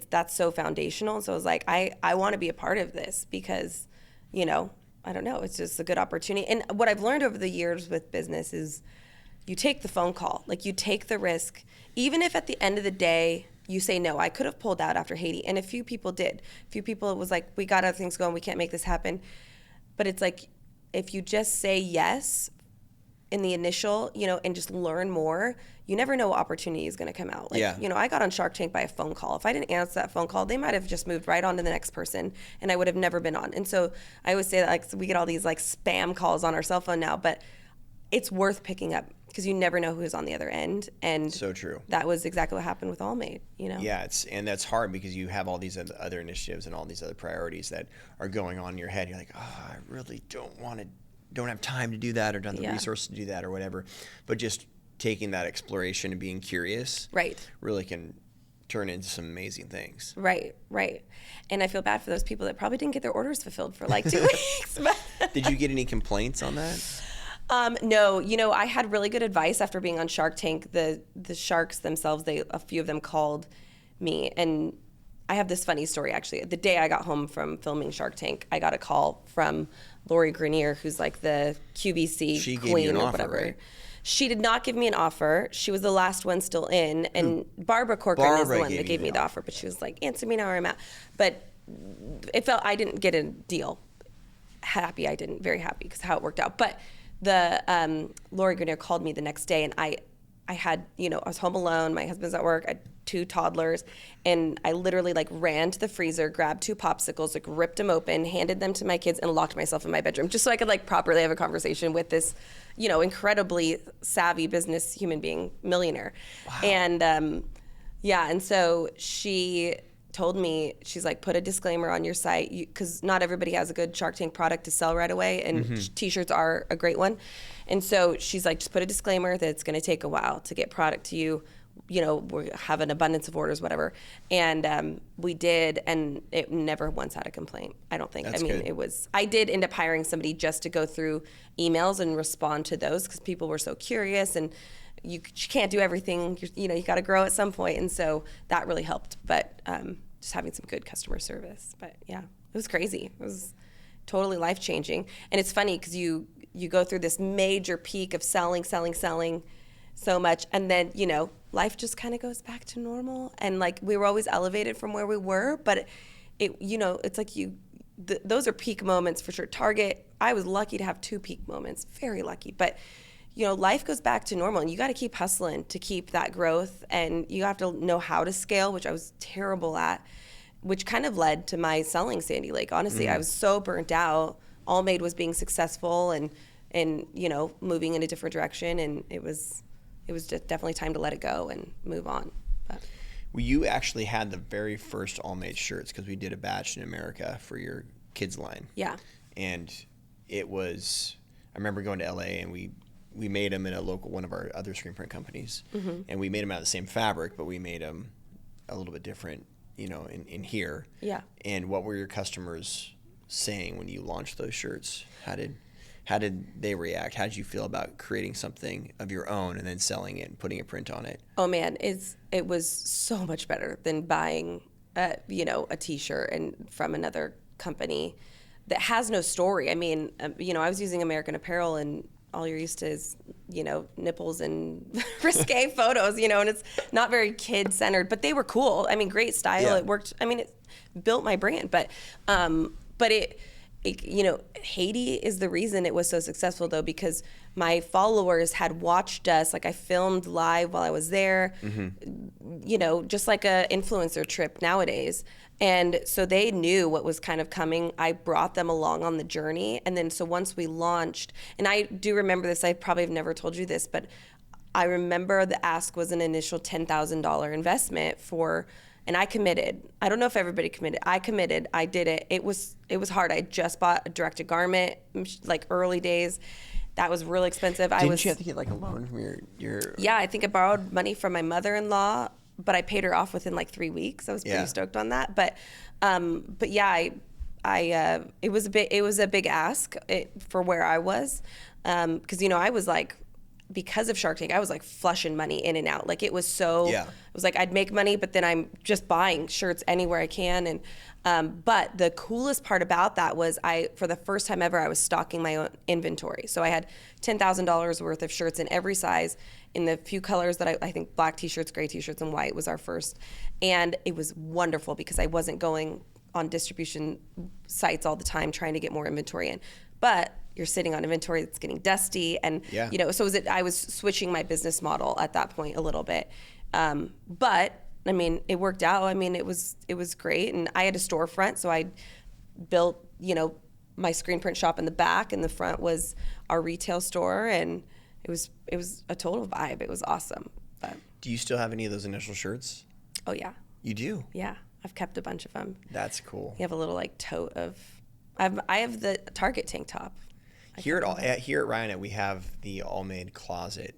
that's so foundational. So I was like, I want to be a part of this because, you know, I don't know, it's just a good opportunity. And what I've learned over the years with business is you take the phone call, like you take the risk, even if at the end of the day you say no. I could have pulled out after Haiti, and a few people did. A few people was like, we got other things going, we can't make this happen. But it's like, if you just say yes in the initial, you know, and just learn more, you never know what opportunity is going to come out. Like, you know, I got on Shark Tank by a phone call. If I didn't answer that phone call, they might have just moved right on to the next person, and I would have never been on. And so I always say that, like, so we get all these like spam calls on our cell phone now, but it's worth picking up because you never know who's on the other end. And so true. That was exactly what happened with Allmade, you know? Yeah, and that's hard because you have all these other initiatives and all these other priorities that are going on in your head. You're like, I really don't have time to do that, or don't have the resources to do that, or whatever. But just taking that exploration and being curious really can turn into some amazing things. Right. And I feel bad for those people that probably didn't get their orders fulfilled for like 2 weeks. Did you get any complaints on that? No, you know, I had really good advice after being on Shark Tank. The sharks themselves, a few of them called me, and I have this funny story actually. The day I got home from filming Shark Tank, I got a call from Lori Grenier, who's like the QVC queen or whatever. Right? She did not give me an offer. She was the last one still in, and Barbara Corcoran is the one that gave me the offer. But she was like, "Answer me now, or I'm out." But it felt I didn't get a deal. Happy I didn't. Very happy because how it worked out. But the Lori Grenier called me the next day, and I had, you know, I was home alone. My husband's at work. I had 2 toddlers, and I literally like ran to the freezer, grabbed 2 popsicles, like ripped them open, handed them to my kids, and locked myself in my bedroom just so I could like properly have a conversation with this, you know, incredibly savvy business human being, millionaire. Wow. And and so she told me, she's like, put a disclaimer on your site, because not everybody has a good Shark Tank product to sell right away, and t-shirts are a great one. And so she's like, just put a disclaimer that it's going to take a while to get product to you. You know, we have an abundance of orders, whatever. And we did, and it never once had a complaint, I don't think. That's I mean, good. I did end up hiring somebody just to go through emails and respond to those, because people were so curious, and you can't do everything. You know, you got to grow at some point, and so that really helped. But just having some good customer service. But yeah, it was crazy. It was totally life-changing. And it's funny because you go through this major peak of selling so much, and then, you know, life just kind of goes back to normal. And like, we were always elevated from where we were, but it, you know, it's like those are peak moments for sure. Target, I was lucky to have 2 peak moments, very lucky. But you know, life goes back to normal, and you got to keep hustling to keep that growth, and you have to know how to scale, which I was terrible at. which kind of led to my selling Sandilake. Honestly, I was so burnt out. Allmade was being successful and moving in a different direction, and it was just definitely time to let it go and move on. But. Well, you actually had the very first Allmade shirts because we did a batch in America for your kids line. Yeah. And it was, I remember going to LA and we made them in a local, one of our other screen print companies. And we made them out of the same fabric, but we made them a little bit different, in here. Yeah. And what were your customers saying when you launched those shirts? How did they react? How did you feel about creating something of your own and then selling it and putting a print on it? Oh man, it was so much better than buying a t-shirt and from another company that has no story. I mean, I was using American Apparel, and all you're used to is, nipples and risque photos, and it's not very kid-centered, but they were cool. I mean, great style. Yeah. It worked. I mean, it built my brand, but Haiti is the reason it was so successful, though, because my followers had watched us. Like, I filmed live while I was there, just like a influencer trip nowadays. And so they knew what was kind of coming. I brought them along on the journey. And then so once we launched, and I do remember this, I probably have never told you this, but I remember the ask was an initial $10,000 investment and I committed. I don't know if everybody committed. I committed. I did it. It was hard. I just bought a direct-to-garment, like early days. That was really expensive. Didn't you have to get like a loan from your? Yeah, I think I borrowed money from my mother-in-law, but I paid her off within like 3 weeks. I was pretty stoked on that. But yeah, it was a big ask for where I was, because I was like, because of Shark Tank, I was like flushing money in and out. Like, it was it was like I'd make money, but then I'm just buying shirts anywhere I can. And but the coolest part about that was for the first time ever, I was stocking my own inventory. So I had $10,000 worth of shirts in every size, in the few colors that I think black t-shirts, gray t-shirts, and white was our first. And it was wonderful because I wasn't going on distribution sites all the time trying to get more inventory in. But you're sitting on inventory that's getting dusty, and so I was switching my business model at that point a little bit. But I mean, it worked out. I mean, it was great, and I had a storefront, so I built my screen print shop in the back, and the front was our retail store, and it was a total vibe. It was awesome. But, do you still have any of those initial shirts? Oh yeah. You do? Yeah, I've kept a bunch of them. That's cool. You have a little like tote of. I have the Target tank top. Here at Ryonet, we have the Allmade closet,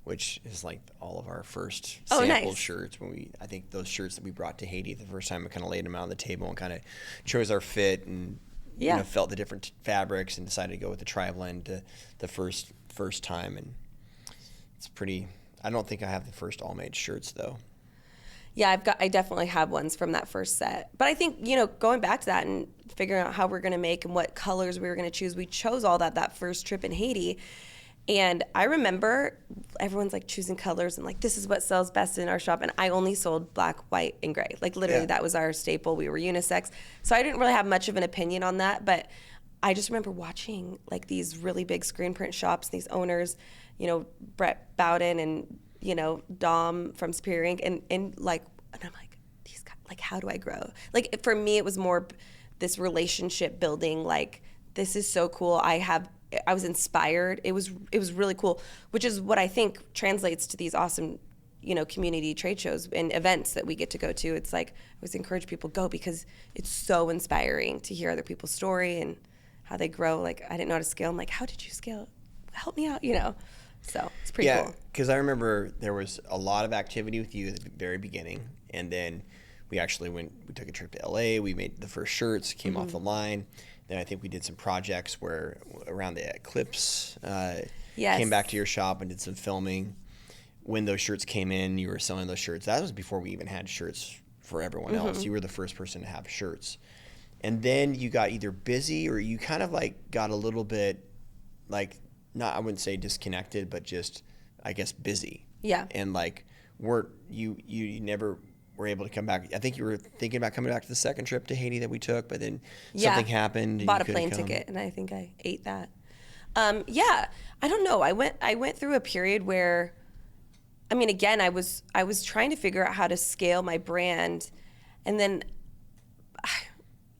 which is like all of our first sample shirts. I think those shirts that we brought to Haiti the first time, we kind of laid them out on the table and kind of chose our fit and felt the different fabrics and decided to go with the tri-blend the first time. And it's pretty. I don't think I have the first Allmade shirts though. Yeah, I definitely have ones from that first set. But I think, going back to that and figuring out how we're going to make and what colors we were going to choose, we chose all that first trip in Haiti. And I remember everyone's like choosing colors and like, this is what sells best in our shop. And I only sold black, white, and gray. Like, literally, that was our staple. We were unisex. So I didn't really have much of an opinion on that. But I just remember watching like these really big screen print shops, these owners, Brett Bowden and Dom from Superior Ink, and I'm like, these guys, like, how do I grow? Like, for me, it was more this relationship building. Like, this is so cool. I was inspired. It was really cool, which is what I think translates to these awesome, community trade shows and events that we get to go to. It's like, I always encourage people go because it's so inspiring to hear other people's story and how they grow. Like, I didn't know how to scale. I'm like, how did you scale? Help me out, So it's pretty cool. Yeah, because I remember there was a lot of activity with you at the very beginning, and then we took a trip to LA, we made the first shirts, came off the line. Then I think we did some projects where around the eclipse, came back to your shop and did some filming. When those shirts came in, you were selling those shirts. That was before we even had shirts for everyone else. You were the first person to have shirts. And then you got either busy or you kind of like got a little bit like, not, I wouldn't say disconnected, but just, I guess, busy. Yeah. And like, you never were able to come back. I think you were thinking about coming back to the second trip to Haiti that we took, but then something happened. Bought a plane ticket, and I think I ate that. I don't know. I went through a period where, I mean, again, I was trying to figure out how to scale my brand, and then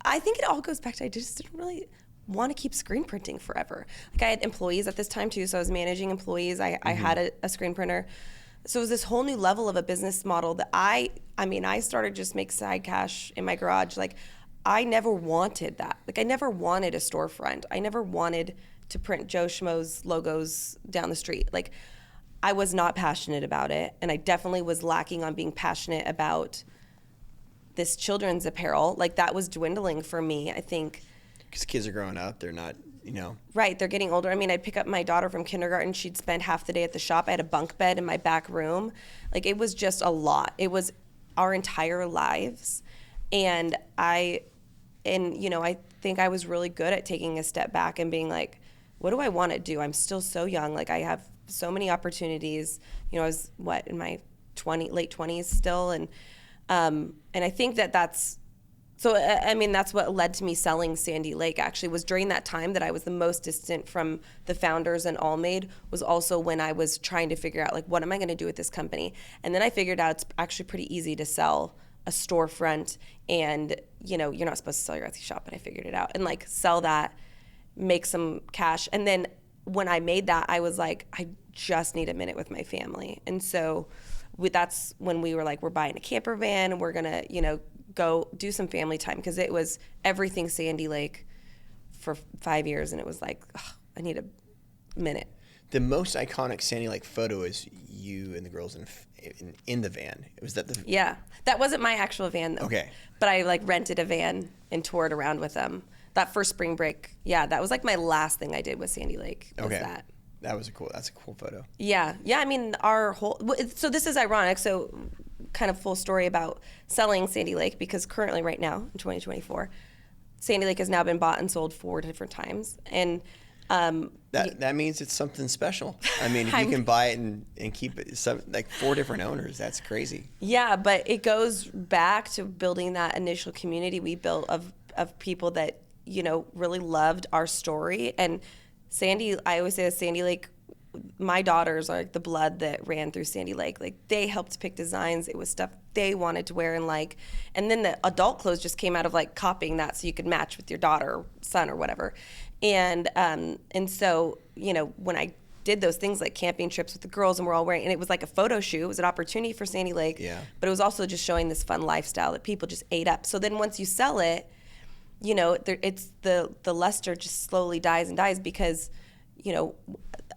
I think it all goes back to I just didn't really want to keep screen printing forever. Like I had employees at this time too, so I was managing employees. I had a screen printer. So it was this whole new level of a business model that I started just make side cash in my garage. Like I never wanted that. Like I never wanted a storefront. I never wanted to print Joe Schmo's logos down the street. Like I was not passionate about it, and I definitely was lacking on being passionate about this children's apparel. Like that was dwindling for me, I think. Because kids are growing up, they're not, Right, they're getting older. I mean, I'd pick up my daughter from kindergarten. She'd spend half the day at the shop. I had a bunk bed in my back room. Like it was just a lot. It was our entire lives. And I think I was really good at taking a step back and being like, what do I want to do? I'm still so young. Like I have so many opportunities. I was in my late 20s still, and I think that's what led to me selling Sandilake. Actually, was during that time that I was the most distant from the founders and Allmade. Was also when I was trying to figure out like what am I going to do with this company, and then I figured out it's actually pretty easy to sell a storefront, and you're not supposed to sell your Etsy shop, but I figured it out and like sell that, make some cash, and then when I made that, I was like, I just need a minute with my family. And so that's when we were like, we're buying a camper van and we're going to, go do some family time, because it was everything Sandilake for 5 years. And it was like, I need a minute. The most iconic Sandilake photo is you and the girls in the van. Was that the... Yeah. That wasn't my actual van, though. Okay. But I like rented a van and toured around with them. That first spring break, that was like my last thing I did with Sandilake. Was okay. That. That's a cool photo. Yeah. I mean, so this is ironic. So kind of full story about selling Sandilake, because currently right now in 2024, Sandilake has now been bought and sold 4 different times. And that means it's something special. I mean, if you can buy it and keep it, like 4 different owners, that's crazy. Yeah, but it goes back to building that initial community we built of people that, really loved our story. And I always say that Sandilake, my daughters are like the blood that ran through Sandilake. Like they helped pick designs. It was stuff they wanted to wear and like. And then the adult clothes just came out of like copying that so you could match with your daughter or son or whatever. And so, when I did those things like camping trips with the girls and we're all wearing, and it was like a photo shoot. It was an opportunity for Sandilake. Yeah. But it was also just showing this fun lifestyle that people just ate up. So then once you sell it, it's the luster just slowly dies and dies, because,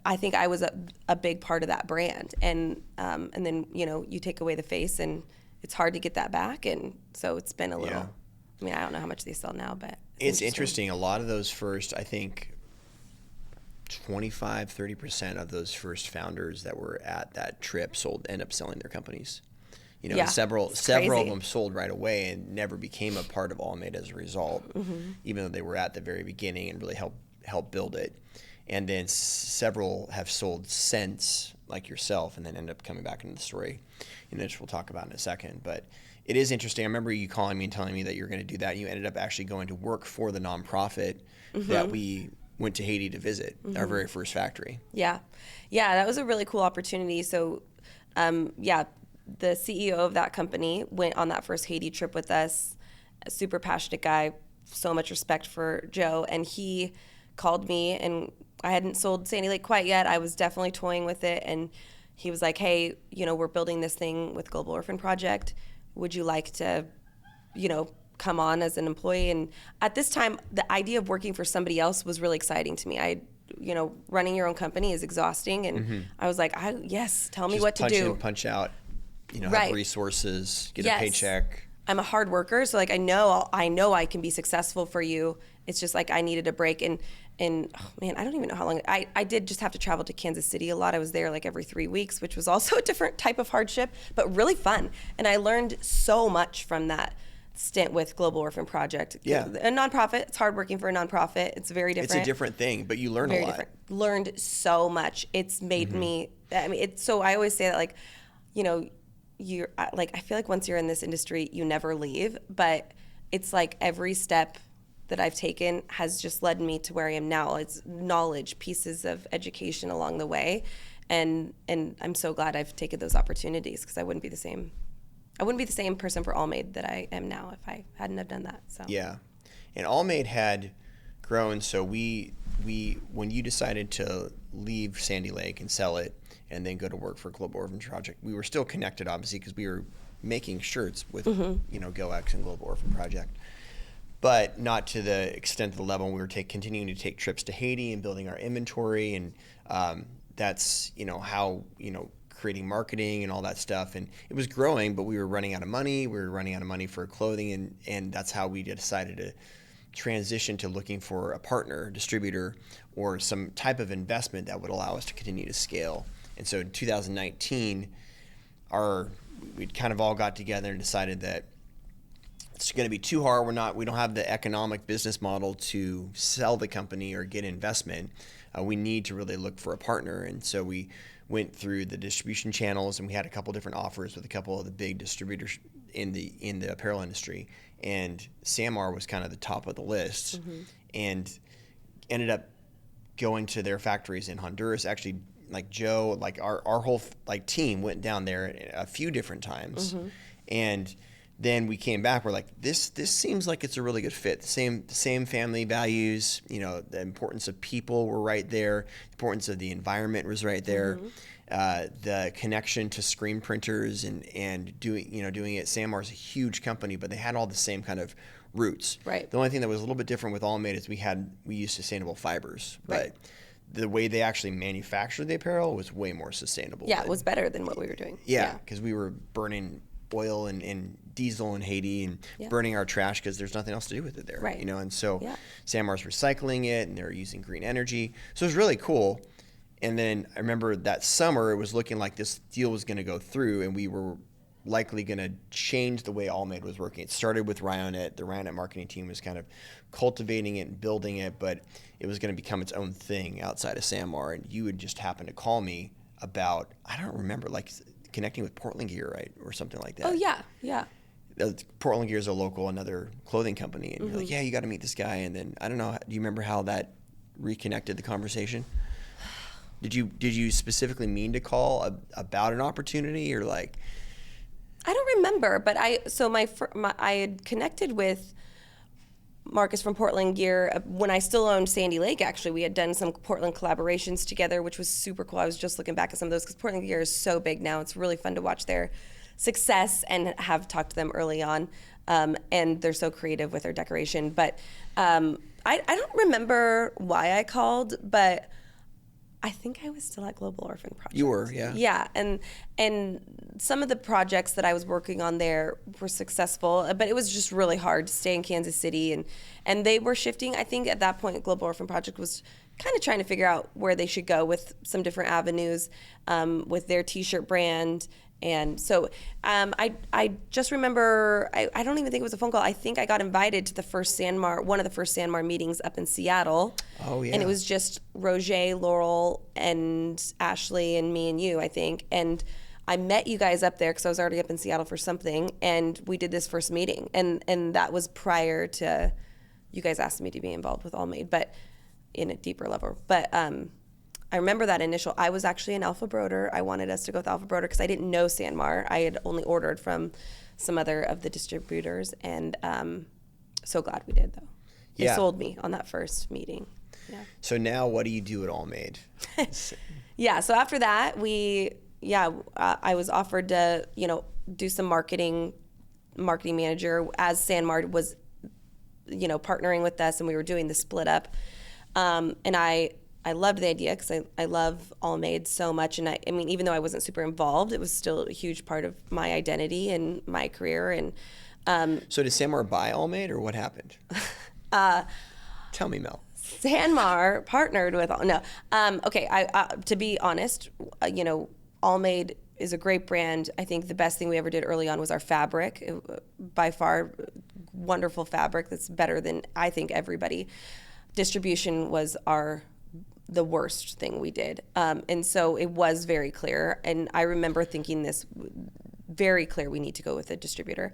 I think I was a big part of that brand. And then, you take away the face and it's hard to get that back. And so it's been a little, Yeah. I mean, I don't know how much they sell now, but it's interesting. A lot of those first, I think 25-30% of those first founders that were at that trip end up selling their companies. Several of them sold right away and never became a part of Allmade as a result, even though they were at the very beginning and really helped build it. And then several have sold since, like yourself, and then end up coming back into the story, which we'll talk about in a second. But it is interesting. I remember you calling me and telling me that you were going to do that. And you ended up actually going to work for the nonprofit that we went to Haiti to visit, our very first factory. Yeah, that was a really cool opportunity. So, the CEO of that company went on that first Haiti trip with us. A super passionate guy, so much respect for Joe, and he called me, and I hadn't sold Sandilake quite yet. I was definitely toying with it, and he was like, hey, we're building this thing with Global Orphan Project. Would you like to, come on as an employee? And at this time, the idea of working for somebody else was really exciting to me. Running your own company is exhausting, and I was like, yes, tell me what to do. Punch in, punch out, right. Have resources, get a paycheck. I'm a hard worker, so like I know I can be successful for you. It's just like I needed a break, and oh man, I don't even know how long. I did just have to travel to Kansas City a lot. I was there like every 3 weeks, which was also a different type of hardship, but really fun. And I learned so much from that stint with Global Orphan Project. Yeah. A nonprofit, it's hard working for a nonprofit. It's very different. It's a different thing, but you learn a lot. Different. Learned so much. It's made me, so I always say that like, you're like, I feel like once you're in this industry, you never leave, but it's like every step that I've taken has just led me to where I am now. It's knowledge, pieces of education along the way. And I'm so glad I've taken those opportunities, because I wouldn't be the same I wouldn't be the same person for Allmade that I am now if I hadn't have done that. So Yeah, and Allmade had grown. So we when you decided to leave Sandilake and sell it, and then go to work for Global Orphanage Project, we were still connected, obviously, because we were making shirts with GoX and Global Orphan Project, but not to the extent of the level. We were continuing to take trips to Haiti and building our inventory, and that's how creating marketing and all that stuff, and it was growing, but we were running out of money. We were running out of money for clothing, and that's how we decided to transition to looking for a partner, distributor, or some type of investment that would allow us to continue to scale. And so in 2019, we'd kind of all got together and decided that it's going to be too hard. We don't have the economic business model to sell the company or get investment. We need to really look for a partner. And so we went through the distribution channels, and we had a couple different offers with a couple of the big distributors in the apparel industry. And SanMar was kind of the top of the list, and ended up going to their factories in Honduras. Actually, like Joe, like our whole team went down there a few different times, and then we came back. We're like, this seems like it's a really good fit. The same family values. The importance of people were right there. The importance of the environment was right there. The connection to screen printers and doing it. SanMar is a huge company, but they had all the same kind of roots. Right. The only thing that was a little bit different with Allmade is we used sustainable fibers, right. But the way they actually manufactured the apparel was way more sustainable. Yeah, it was better than what we were doing. Yeah, because we were burning oil and diesel in Haiti and burning our trash because there's nothing else to do with it there. Right. And so SanMar's recycling it, and they're using green energy. So it was really cool. And then I remember that summer, it was looking like this deal was going to go through, and we were likely going to change the way Allmade was working. It started with Ryonet. The Ryonet marketing team was kind of cultivating it and building it, but it was going to become its own thing outside of SanMar. And you would just happen to call me about, I don't remember, like connecting with Portland Gear, right? Or something like that. Oh, yeah. Portland Gear is another clothing company. And you're like, yeah, you got to meet this guy. And then, I don't know, do you remember how that reconnected the conversation? Did you specifically mean to call about an opportunity, or like? I don't remember, but I had connected with Marcus from Portland Gear when I still owned Sandilake. Actually, we had done some Portland collaborations together, which was super cool. I was just looking back at some of those because Portland Gear is so big now. It's really fun to watch their success and have talked to them early on, and they're so creative with their decoration. But I don't remember why I called, but I think I was still at Global Orphan Project. You were, yeah. Yeah, and some of the projects that I was working on there were successful, but it was just really hard to stay in Kansas City, and they were shifting. I think at that point, Global Orphan Project was kind of trying to figure out where they should go with some different avenues with their T-shirt brand. And so I just remember, I don't even think it was a phone call. I think I got invited to one of the first SanMar meetings up in Seattle. Oh, yeah. And it was just Roger, Laurel, and Ashley, and me and you, I think. And I met you guys up there because I was already up in Seattle for something. And we did this first meeting. And that was prior to you guys asking me to be involved with Allmade, but in a deeper level. But I remember that initial, I was actually an Alpha Broder. I wanted us to go with Alpha Broder because I didn't know SanMar. I had only ordered from some other of the distributors, and so glad we did, though. They sold me on that first meeting. Yeah. So now what do you do at Allmade? Yeah, so after that, I was offered to, do some marketing manager as SanMar was, partnering with us, and we were doing the split up. And I loved the idea because I love Allmade so much. And I mean, even though I wasn't super involved, it was still a huge part of my identity and my career. And so did SanMar buy Allmade, or what happened? Tell me, Mel. SanMar partnered with, okay. To be honest, Allmade is a great brand. I think the best thing we ever did early on was our fabric. By far, wonderful fabric that's better than, I think, everybody. Distribution was the worst thing we did. And so it was very clear. And I remember thinking this very clear, we need to go with a distributor.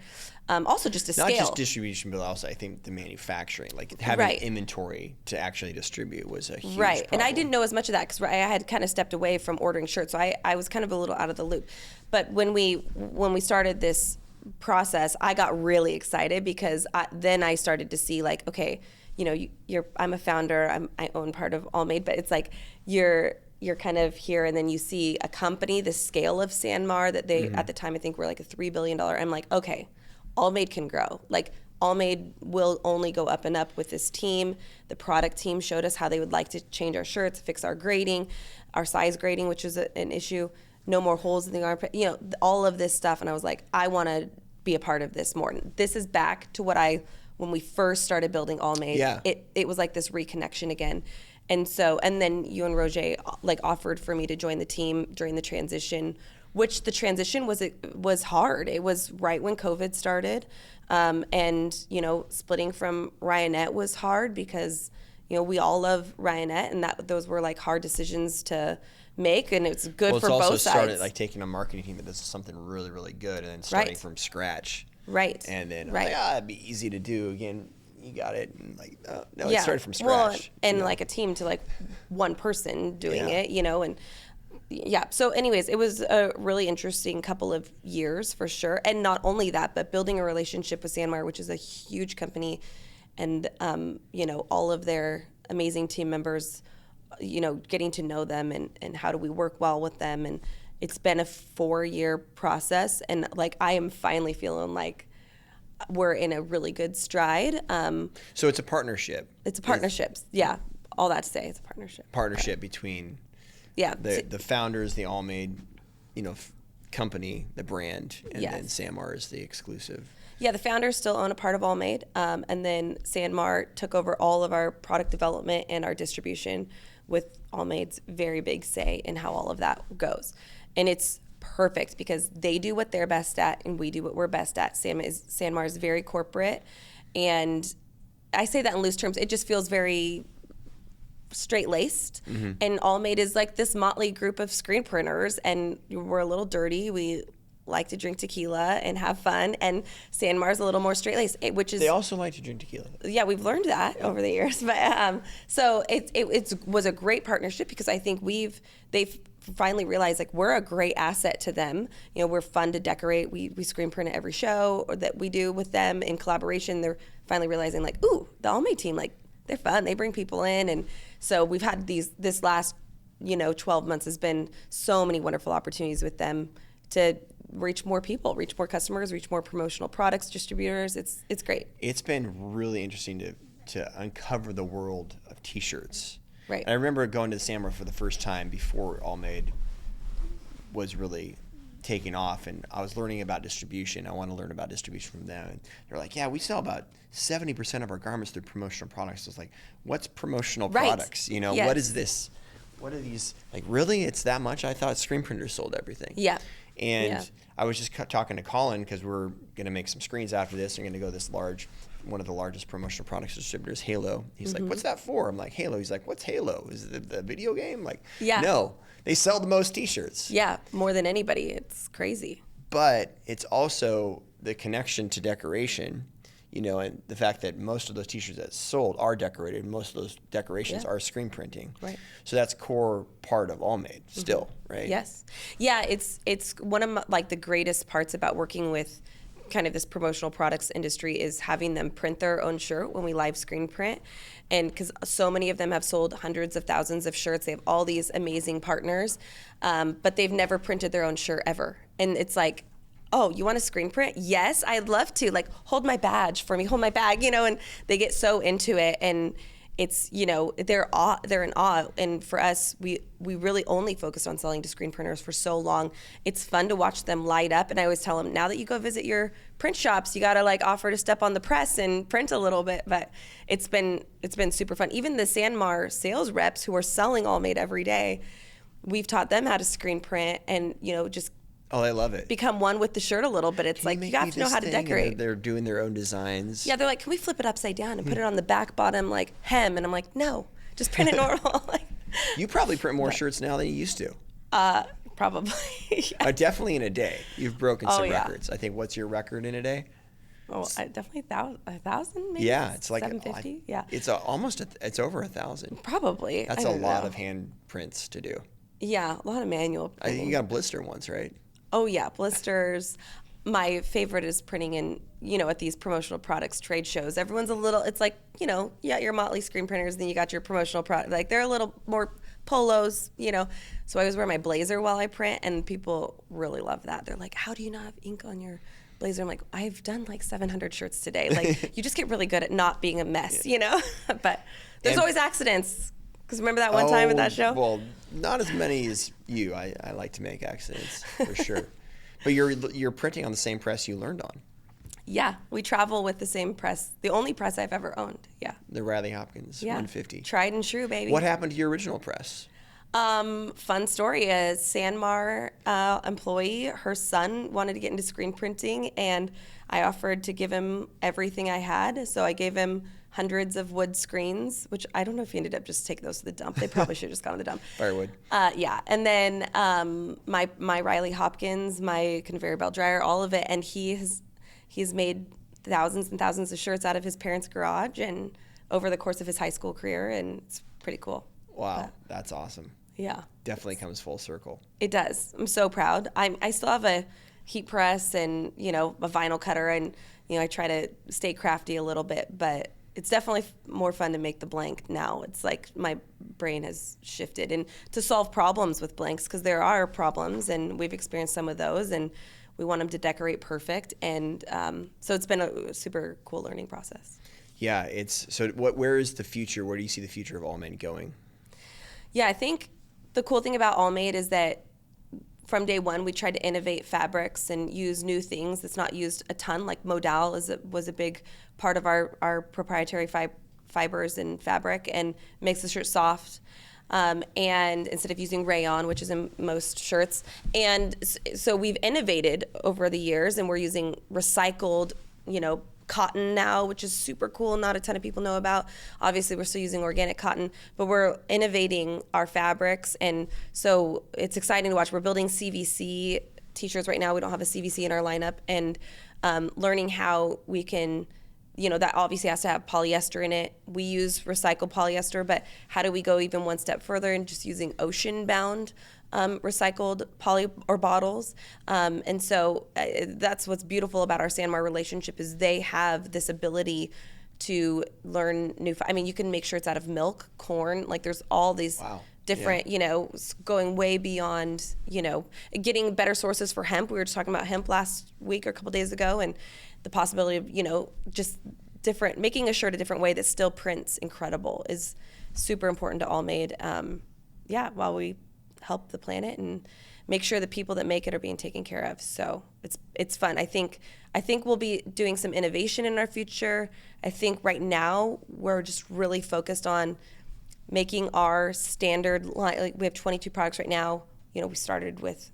Also just to scale. Not just distribution, but also I think the manufacturing, like having inventory to actually distribute was a huge problem. And I didn't know as much of that because I had kind of stepped away from ordering shirts. So I was kind of a little out of the loop. But when we started this process, I got really excited because then I started to see like, okay, you know, I'm a founder, I own part of Allmade, but it's like you're kind of here, and then you see a company the scale of SanMar that they at the time I think were like a $3 billion. I'm like, okay, Allmade can grow. Like Allmade will only go up and up with this team. The product team showed us how they would like to change our shirts, fix our grading, our size grading, which is an issue. No more holes in the armpit, you know, all of this stuff. And I was like, I want to be a part of this more. This is back to when we first started building Allmade. Yeah. It was like this reconnection again. And then you and Roger like offered for me to join the team during the transition, which the transition was hard. It was right when COVID started. And, you know, splitting from Ryonet was hard because, you know, we all love Ryonet, and those were like hard decisions to make, and it's good for both sides. Well, it's also started like taking a marketing team that does something really, really good and then starting from scratch. Right. And then, like, it'd be easy to do. Again, you got it. And like, no, it started from scratch. Well, and like a team to like one person doing it, you know, and so anyways, it was a really interesting couple of years for sure. And not only that, but building a relationship with SanMar, which is a huge company, and, you know, all of their amazing team members, you know, getting to know them and how do we work well with them. And it's been a 4-year process. And like, I am finally feeling like we're in a really good stride. So it's a partnership. It's a partnership. Yeah. All that to say, it's a partnership. Between the founders, the Allmade, you know, company, the brand, and then SanMar is the exclusive. Yeah, the founders still own a part of Allmade, and then SanMar took over all of our product development and our distribution, with Allmade's very big say in how all of that goes. And it's perfect because they do what they're best at and we do what we're best at. SanMar is very corporate, and I say that in loose terms. It just feels very straight-laced, and Allmade is like this motley group of screen printers, and we're a little dirty. We like to drink tequila and have fun, and SanMar's a little more straight-laced, which is... They also like to drink tequila. Yeah, we've learned that over the years. But so it was a great partnership because I think they've finally realized like we're a great asset to them. You know, we're fun to decorate. We screen print at every show that we do with them in collaboration. They're finally realizing like, ooh, the Allmade team, like they're fun. They bring people in, and so we've had this last 12 months has been so many wonderful opportunities with them to reach more people, reach more customers, reach more promotional products, distributors. It's great. It's been really interesting to uncover the world of T-shirts. Right. And I remember going to the SanMar for the first time before Allmade was really taking off, and I was learning about distribution. I want to learn about distribution from them. And they're like, yeah, we sell about 70% of our garments through promotional products. So it's like, what's promotional products? You know, what is this? What are these? Like, really? It's that much? I thought screen printers sold everything. Yeah. And I was just talking to Colin because we're going to make some screens after this. We're going to go to this one of the largest promotional products distributors, Halo. He's like, what's that for? I'm like, Halo. He's like, what's Halo? Is it the video game? Like, no. They sell the most T-shirts. Yeah, more than anybody. It's crazy. But it's also the connection to decoration, and the fact that most of those T-shirts that sold are decorated. Most of those decorations are screen printing. Right. So that's core part of Allmade still, right? Yes. Yeah, it's one of the greatest parts about working with kind of this promotional products industry is having them print their own shirt when we live screen print. And because so many of them have sold hundreds of thousands of shirts, they have all these amazing partners, but they've never printed their own shirt ever. And it's like, oh, you want a screen print? Yes, I'd love to. Like, hold my badge for me, hold my bag, and they get so into it. And it's, they're in awe. And for us, we really only focused on selling to screen printers for so long. It's fun to watch them light up. And I always tell them, now that you go visit your print shops, you got to offer to step on the press and print a little bit. But it's been super fun. Even the SanMar sales reps who are selling Allmade every day, we've taught them how to screen print and, just oh, I love it. become one with the shirt a little bit. It's like, you have to know how to decorate. And they're doing their own designs. Yeah, they're like, can we flip it upside down and put it on the back bottom hem? And I'm like, no, just print it normal. You probably print more shirts now than you used to. Probably. Definitely in a day. You've broken some records. I think, what's your record in a day? Oh, definitely 1,000 maybe? Yeah, it's like 750. Yeah. It's it's over 1,000. Probably. That's a lot of hand prints to do. Yeah, a lot of manual printing. You got blister ones, right? Oh yeah, blisters. my favorite is printing in, at these promotional products trade shows. Everyone's a little, it's like, your Motley screen printers, then you got your promotional product. Like they're a little more polos, So I always wear my blazer while I print, and people really love that. They're like, how do you not have ink on your blazer? I'm like, I've done like 700 shirts today. Like you just get really good at not being a mess, But there's always accidents. Because remember that one time at that show? Well, not as many as you. I like to make accidents for sure. But you're printing on the same press you learned on. Yeah, we travel with the same press. The only press I've ever owned. Yeah. The Riley Hopkins 150. Tried and true, baby. What happened to your original press? Fun story. A SanMar employee, her son wanted to get into screen printing, and I offered to give him everything I had. So I gave him hundreds of wood screens, which I don't know if he ended up just taking those to the dump. They probably should have just gone to the dump. Firewood. Yeah. And then my Riley Hopkins, my conveyor belt dryer, all of it. And he's made thousands and thousands of shirts out of his parents' garage and over the course of his high school career. And it's pretty cool. Wow. That's awesome. Yeah. Definitely comes full circle. It does. I'm so proud. I still have a heat press and, a vinyl cutter, and, I try to stay crafty a little bit, but it's definitely more fun to make the blank now. It's like my brain has shifted, and to solve problems with blanks, because there are problems, and we've experienced some of those, and we want them to decorate perfect. And so it's been a super cool learning process. Yeah. Where is the future? Where do you see the future of Allmade going? Yeah, I think the cool thing about Allmade is that from day one, we tried to innovate fabrics and use new things that's not used a ton. Like modal was a big part of our proprietary fibers and fabric, and makes the shirt soft. And instead of using rayon, which is in most shirts. And so we've innovated over the years, and we're using recycled, cotton now, which is super cool. Not a ton of people know about. Obviously, we're still using organic cotton, but we're innovating our fabrics, and so it's exciting to watch. We're building CVC t-shirts right now. We don't have a CVC in our lineup, and learning how we can, that obviously has to have polyester in it. We use recycled polyester, but how do we go even one step further and just using ocean-bound recycled poly or bottles, and so that's what's beautiful about our SanMar relationship, is they have this ability to learn new. You can make shirts out of milk, corn, like there's all these different, going way beyond, getting better sources for hemp. We were just talking about hemp last week or a couple days ago, and the possibility of, just different, making a shirt a different way that still prints incredible is super important to Allmade. While we help the planet and make sure the people that make it are being taken care of. So it's fun. I think we'll be doing some innovation in our future. I think right now we're just really focused on making our standard line. Like we have 22 products right now. We started with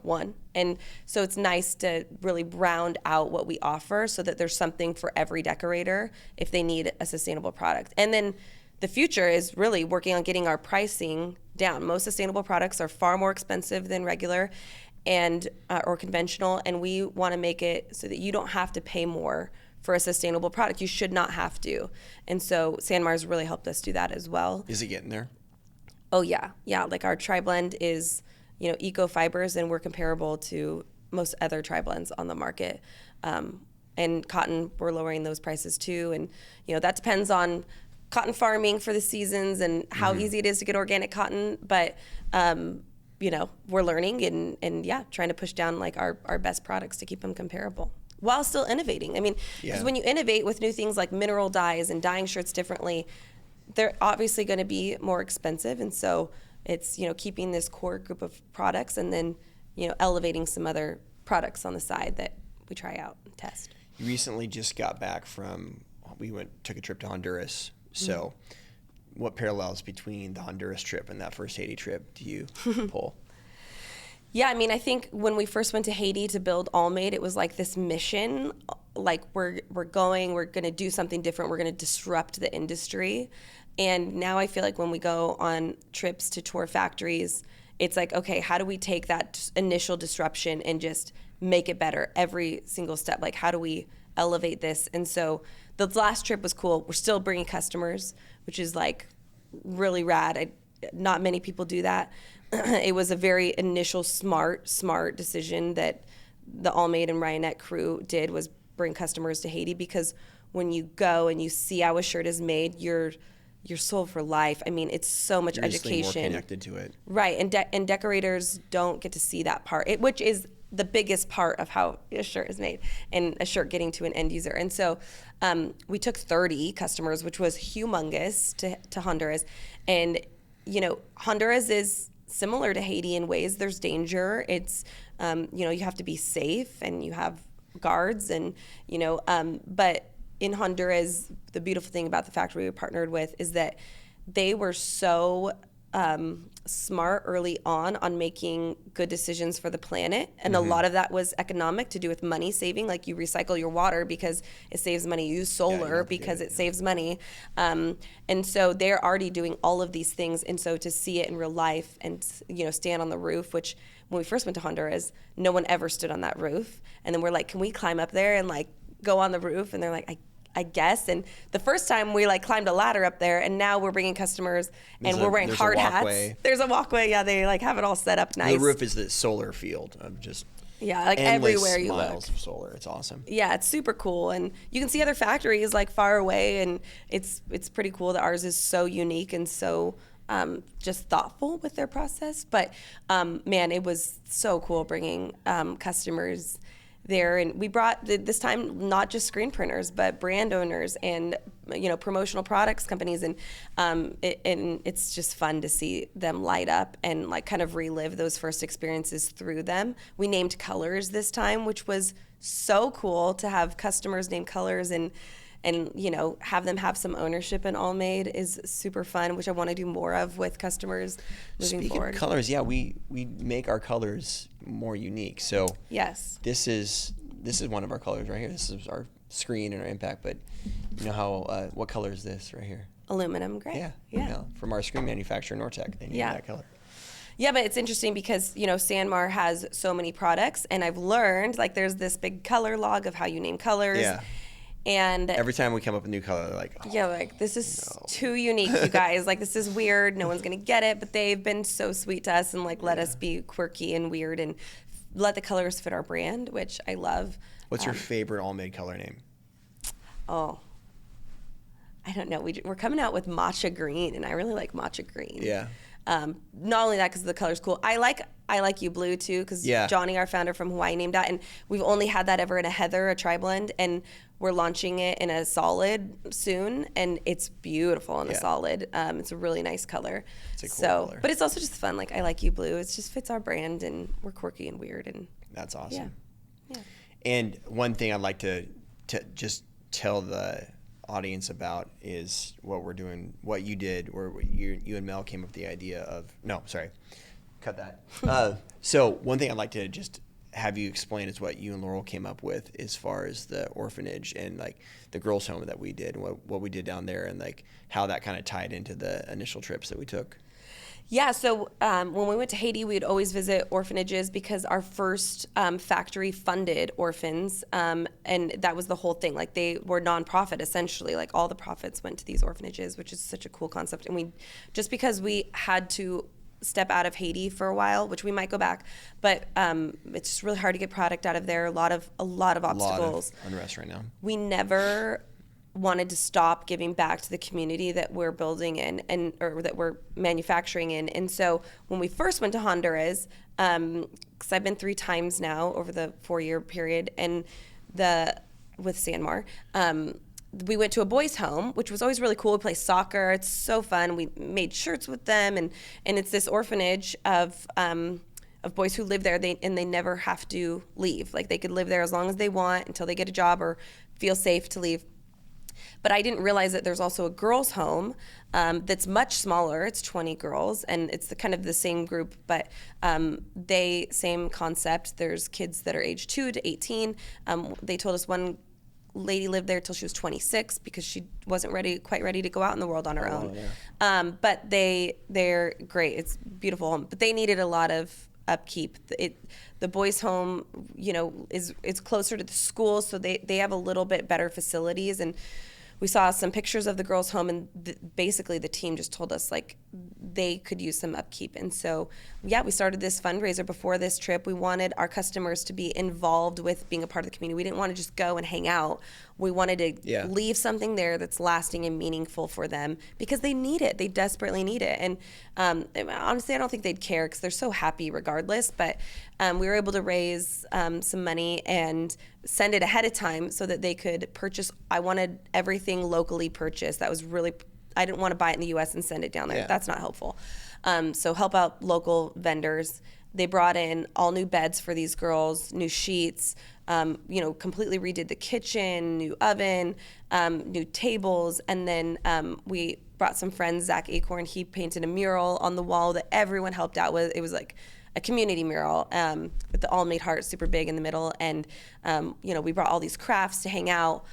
one. And so it's nice to really round out what we offer so that there's something for every decorator if they need a sustainable product. And then the future is really working on getting our pricing down. Most sustainable products are far more expensive than regular and or conventional, and we want to make it so that you don't have to pay more for a sustainable product. You should not have to. And so SanMar's really helped us do that as well. Is it getting there? Oh yeah. Like our tri-blend is, eco fibers, and we're comparable to most other tri-blends on the market. And cotton, we're lowering those prices too. And that depends on cotton farming for the seasons and how easy it is to get organic cotton, but we're learning and trying to push down like our best products to keep them comparable while still innovating. Because when you innovate with new things like mineral dyes and dyeing shirts differently, they're obviously going to be more expensive, and so it's keeping this core group of products and then elevating some other products on the side that we try out and test. You recently just got back from, took a trip to Honduras. So what parallels between the Honduras trip and that first Haiti trip do you pull? Yeah, I think when we first went to Haiti to build Allmade, it was like this mission, like we're going to do something different, we're going to disrupt the industry. And now I feel like when we go on trips to tour factories, it's like, okay, how do we take that initial disruption and just make it better every single step? Like, how do we elevate this? And so the last trip was cool. We're still bringing customers, which is like really rad. Not many people do that. It was a very initial smart decision that the Allmade and Ryonet crew did was bring customers to Haiti, because when you go and you see how a shirt is made, you're sold for life. I mean, it's so much You're education. just more connected to it. Right, and decorators don't get to see that part, which is the biggest part of how a shirt is made, and a shirt getting to an end user. And so we took 30 customers, which was humongous to Honduras. And, Honduras is similar to Haiti in ways. There's danger. It's, you have to be safe, and you have guards, and, but in Honduras, the beautiful thing about the factory we partnered with is that they were so smart early on making good decisions for the planet. And a lot of that was economic, to do with money saving. Like, you recycle your water because it saves money. You use solar because it saves money. And so they're already doing all of these things. And so to see it in real life and, stand on the roof, which when we first went to Honduras, no one ever stood on that roof. And then we're like, can we climb up there and go on the roof? And they're like, I guess. And the first time we climbed a ladder up there, and now we're bringing customers and we're wearing hard hats. There's a walkway. Yeah, they have it all set up nice. The roof is the solar field of just everywhere you look. Miles of solar. It's awesome. Yeah, it's super cool, and you can see other factories far away, and it's pretty cool that ours is so unique and so just thoughtful with their process. But man, it was so cool bringing customers there, and we brought this time not just screen printers but brand owners and promotional products companies, and it's just fun to see them light up and kind of relive those first experiences through them. We named colors this time, which was so cool to have customers name colors, and have them have some ownership in Allmade is super fun, which I want to do more of with customers moving forward. Speaking of colors, we make our colors more unique. So yes, this is one of our colors right here. This is our screen and our impact. But you know how what color is this right here? Aluminum gray. Yeah. From our screen manufacturer, Nortec, they need that color. Yeah, but it's interesting because, SanMar has so many products, and I've learned there's this big color log of how you name colors. Yeah. And every time we come up with a new color, they're like, this is too unique, you guys. This is weird. No one's going to get it. But they've been so sweet to us and let us be quirky and weird and let the colors fit our brand, which I love. What's your favorite Allmade color name? Oh, I don't know. We're coming out with matcha green, and I really like matcha green. Yeah. Not only that, because the color's cool. I like you blue too, because Johnny, our founder from Hawaii, named that, and we've only had that ever in a heather, a tri-blend, and we're launching it in a solid soon, and it's beautiful in a solid. It's a really nice color. It's a cool color. But it's also just fun. I like you blue. It just fits our brand, and we're quirky and weird, and that's awesome. Yeah. And one thing I'd like to just tell the audience about is what we're doing, what you did, where you and Mel came up with the idea of, cut that. So one thing I'd like to just have you explain is what you and Laurel came up with as far as the orphanage and the girls' home that we did, and what we did down there, and how that kind of tied into the initial trips that we took. Yeah, so when we went to Haiti, we'd always visit orphanages because our first factory funded orphans, and that was the whole thing. They were nonprofit, essentially. All the profits went to these orphanages, which is such a cool concept. And just because we had to step out of Haiti for a while, which we might go back, but it's just really hard to get product out of there. A lot of obstacles. A lot of unrest right now. We never wanted to stop giving back to the community that we're building in or that we're manufacturing in. And so when we first went to Honduras, because I've been 3 times now over the 4-year period, and with SanMar, we went to a boys' home, which was always really cool. We play soccer. It's so fun. We made shirts with them, and it's this orphanage of boys who live there, and they never have to leave. They could live there as long as they want until they get a job or feel safe to leave. But I didn't realize that there's also a girls' home that's much smaller. It's 20 girls, and it's kind of the same group, but same concept. There's kids that are age 2 to 18. They told us one lady lived there till she was 26 because she wasn't quite ready to go out in the world on her own. Yeah. But they're great. It's a beautiful home, but they needed a lot of upkeep. The boys' home, is closer to the school, so they have a little bit better facilities. And we saw some pictures of the girls' home, and basically the team just told us they could use some upkeep. And so, yeah, we started this fundraiser before this trip. We wanted our customers to be involved with being a part of the community. We didn't want to just go and hang out. We wanted to leave something there that's lasting and meaningful for them because they need it. They desperately need it. And honestly, I don't think they'd care because they're so happy regardless. But we were able to raise some money and send it ahead of time so that they could purchase. I wanted everything locally purchased. That was really, I didn't want to buy it in the U.S. and send it down there. That's not helpful. So help out local vendors. They brought in all new beds for these girls, new sheets, completely redid the kitchen, new oven, new tables. And then we brought some friends, Zach Acorn, he painted a mural on the wall that everyone helped out with. It was like a community mural with the Allmade heart super big in the middle. And, we brought all these crafts to hang out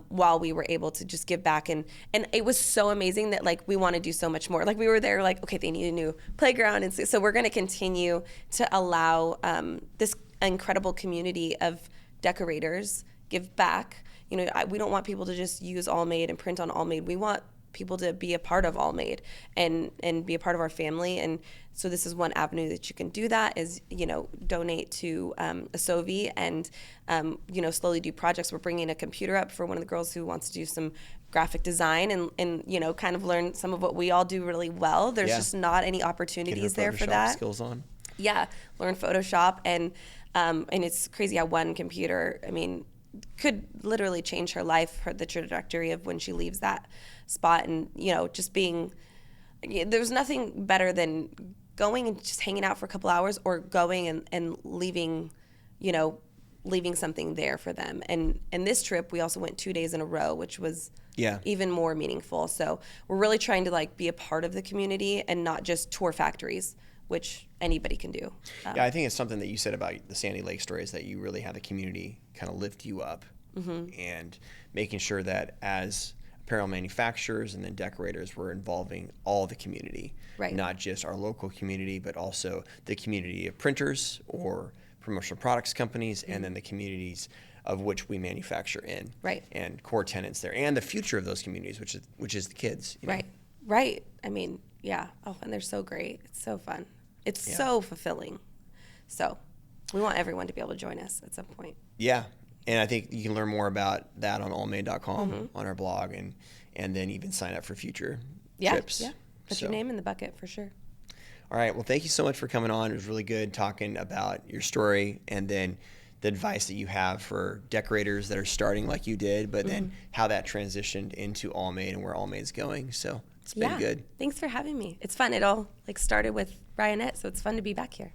while we were able to just give back. And it was so amazing that like we want to do so much more. Like we were there like, okay, they need a new playground. And so we're going to continue to allow this incredible community of decorators give back. We don't want people to just use Allmade and print on Allmade. We want people to be a part of Allmade and be a part of our family. And so this is one avenue that you can do that is, donate to a SOVI and, slowly do projects. We're bringing a computer up for one of the girls who wants to do some graphic design and kind of learn some of what we all do really well. There's just not any opportunities there for that. Skills on. Yeah, learn Photoshop. And it's crazy how one computer, could literally change her life, the trajectory of when she leaves that spot. And, just being, there's nothing better than going and just hanging out for a couple hours or going and leaving, leaving something there for them. And this trip, we also went 2 days in a row, which was even more meaningful. So we're really trying to be a part of the community and not just tour factories, which anybody can do. I think it's something that you said about the Sandy Lake story is that you really have the community kind of lift you up and making sure that as apparel manufacturers and then decorators, we're involving all the community, not just our local community, but also the community of printers or promotional products companies, and then the communities of which we manufacture in, and core tenants there, and the future of those communities, which is the kids. Right. Oh, and they're so great. It's so fun. It's so fulfilling. So we want everyone to be able to join us at some point. Yeah. And I think you can learn more about that on allmade.com on our blog and then even sign up for future trips. Yeah. Put your name in the bucket for sure. All right. Well, thank you so much for coming on. It was really good talking about your story and then the advice that you have for decorators that are starting like you did, but then how that transitioned into Allmade and where Allmade's going. So it's been good. Thanks for having me. It's fun. It all started with Ryonet, so it's fun to be back here.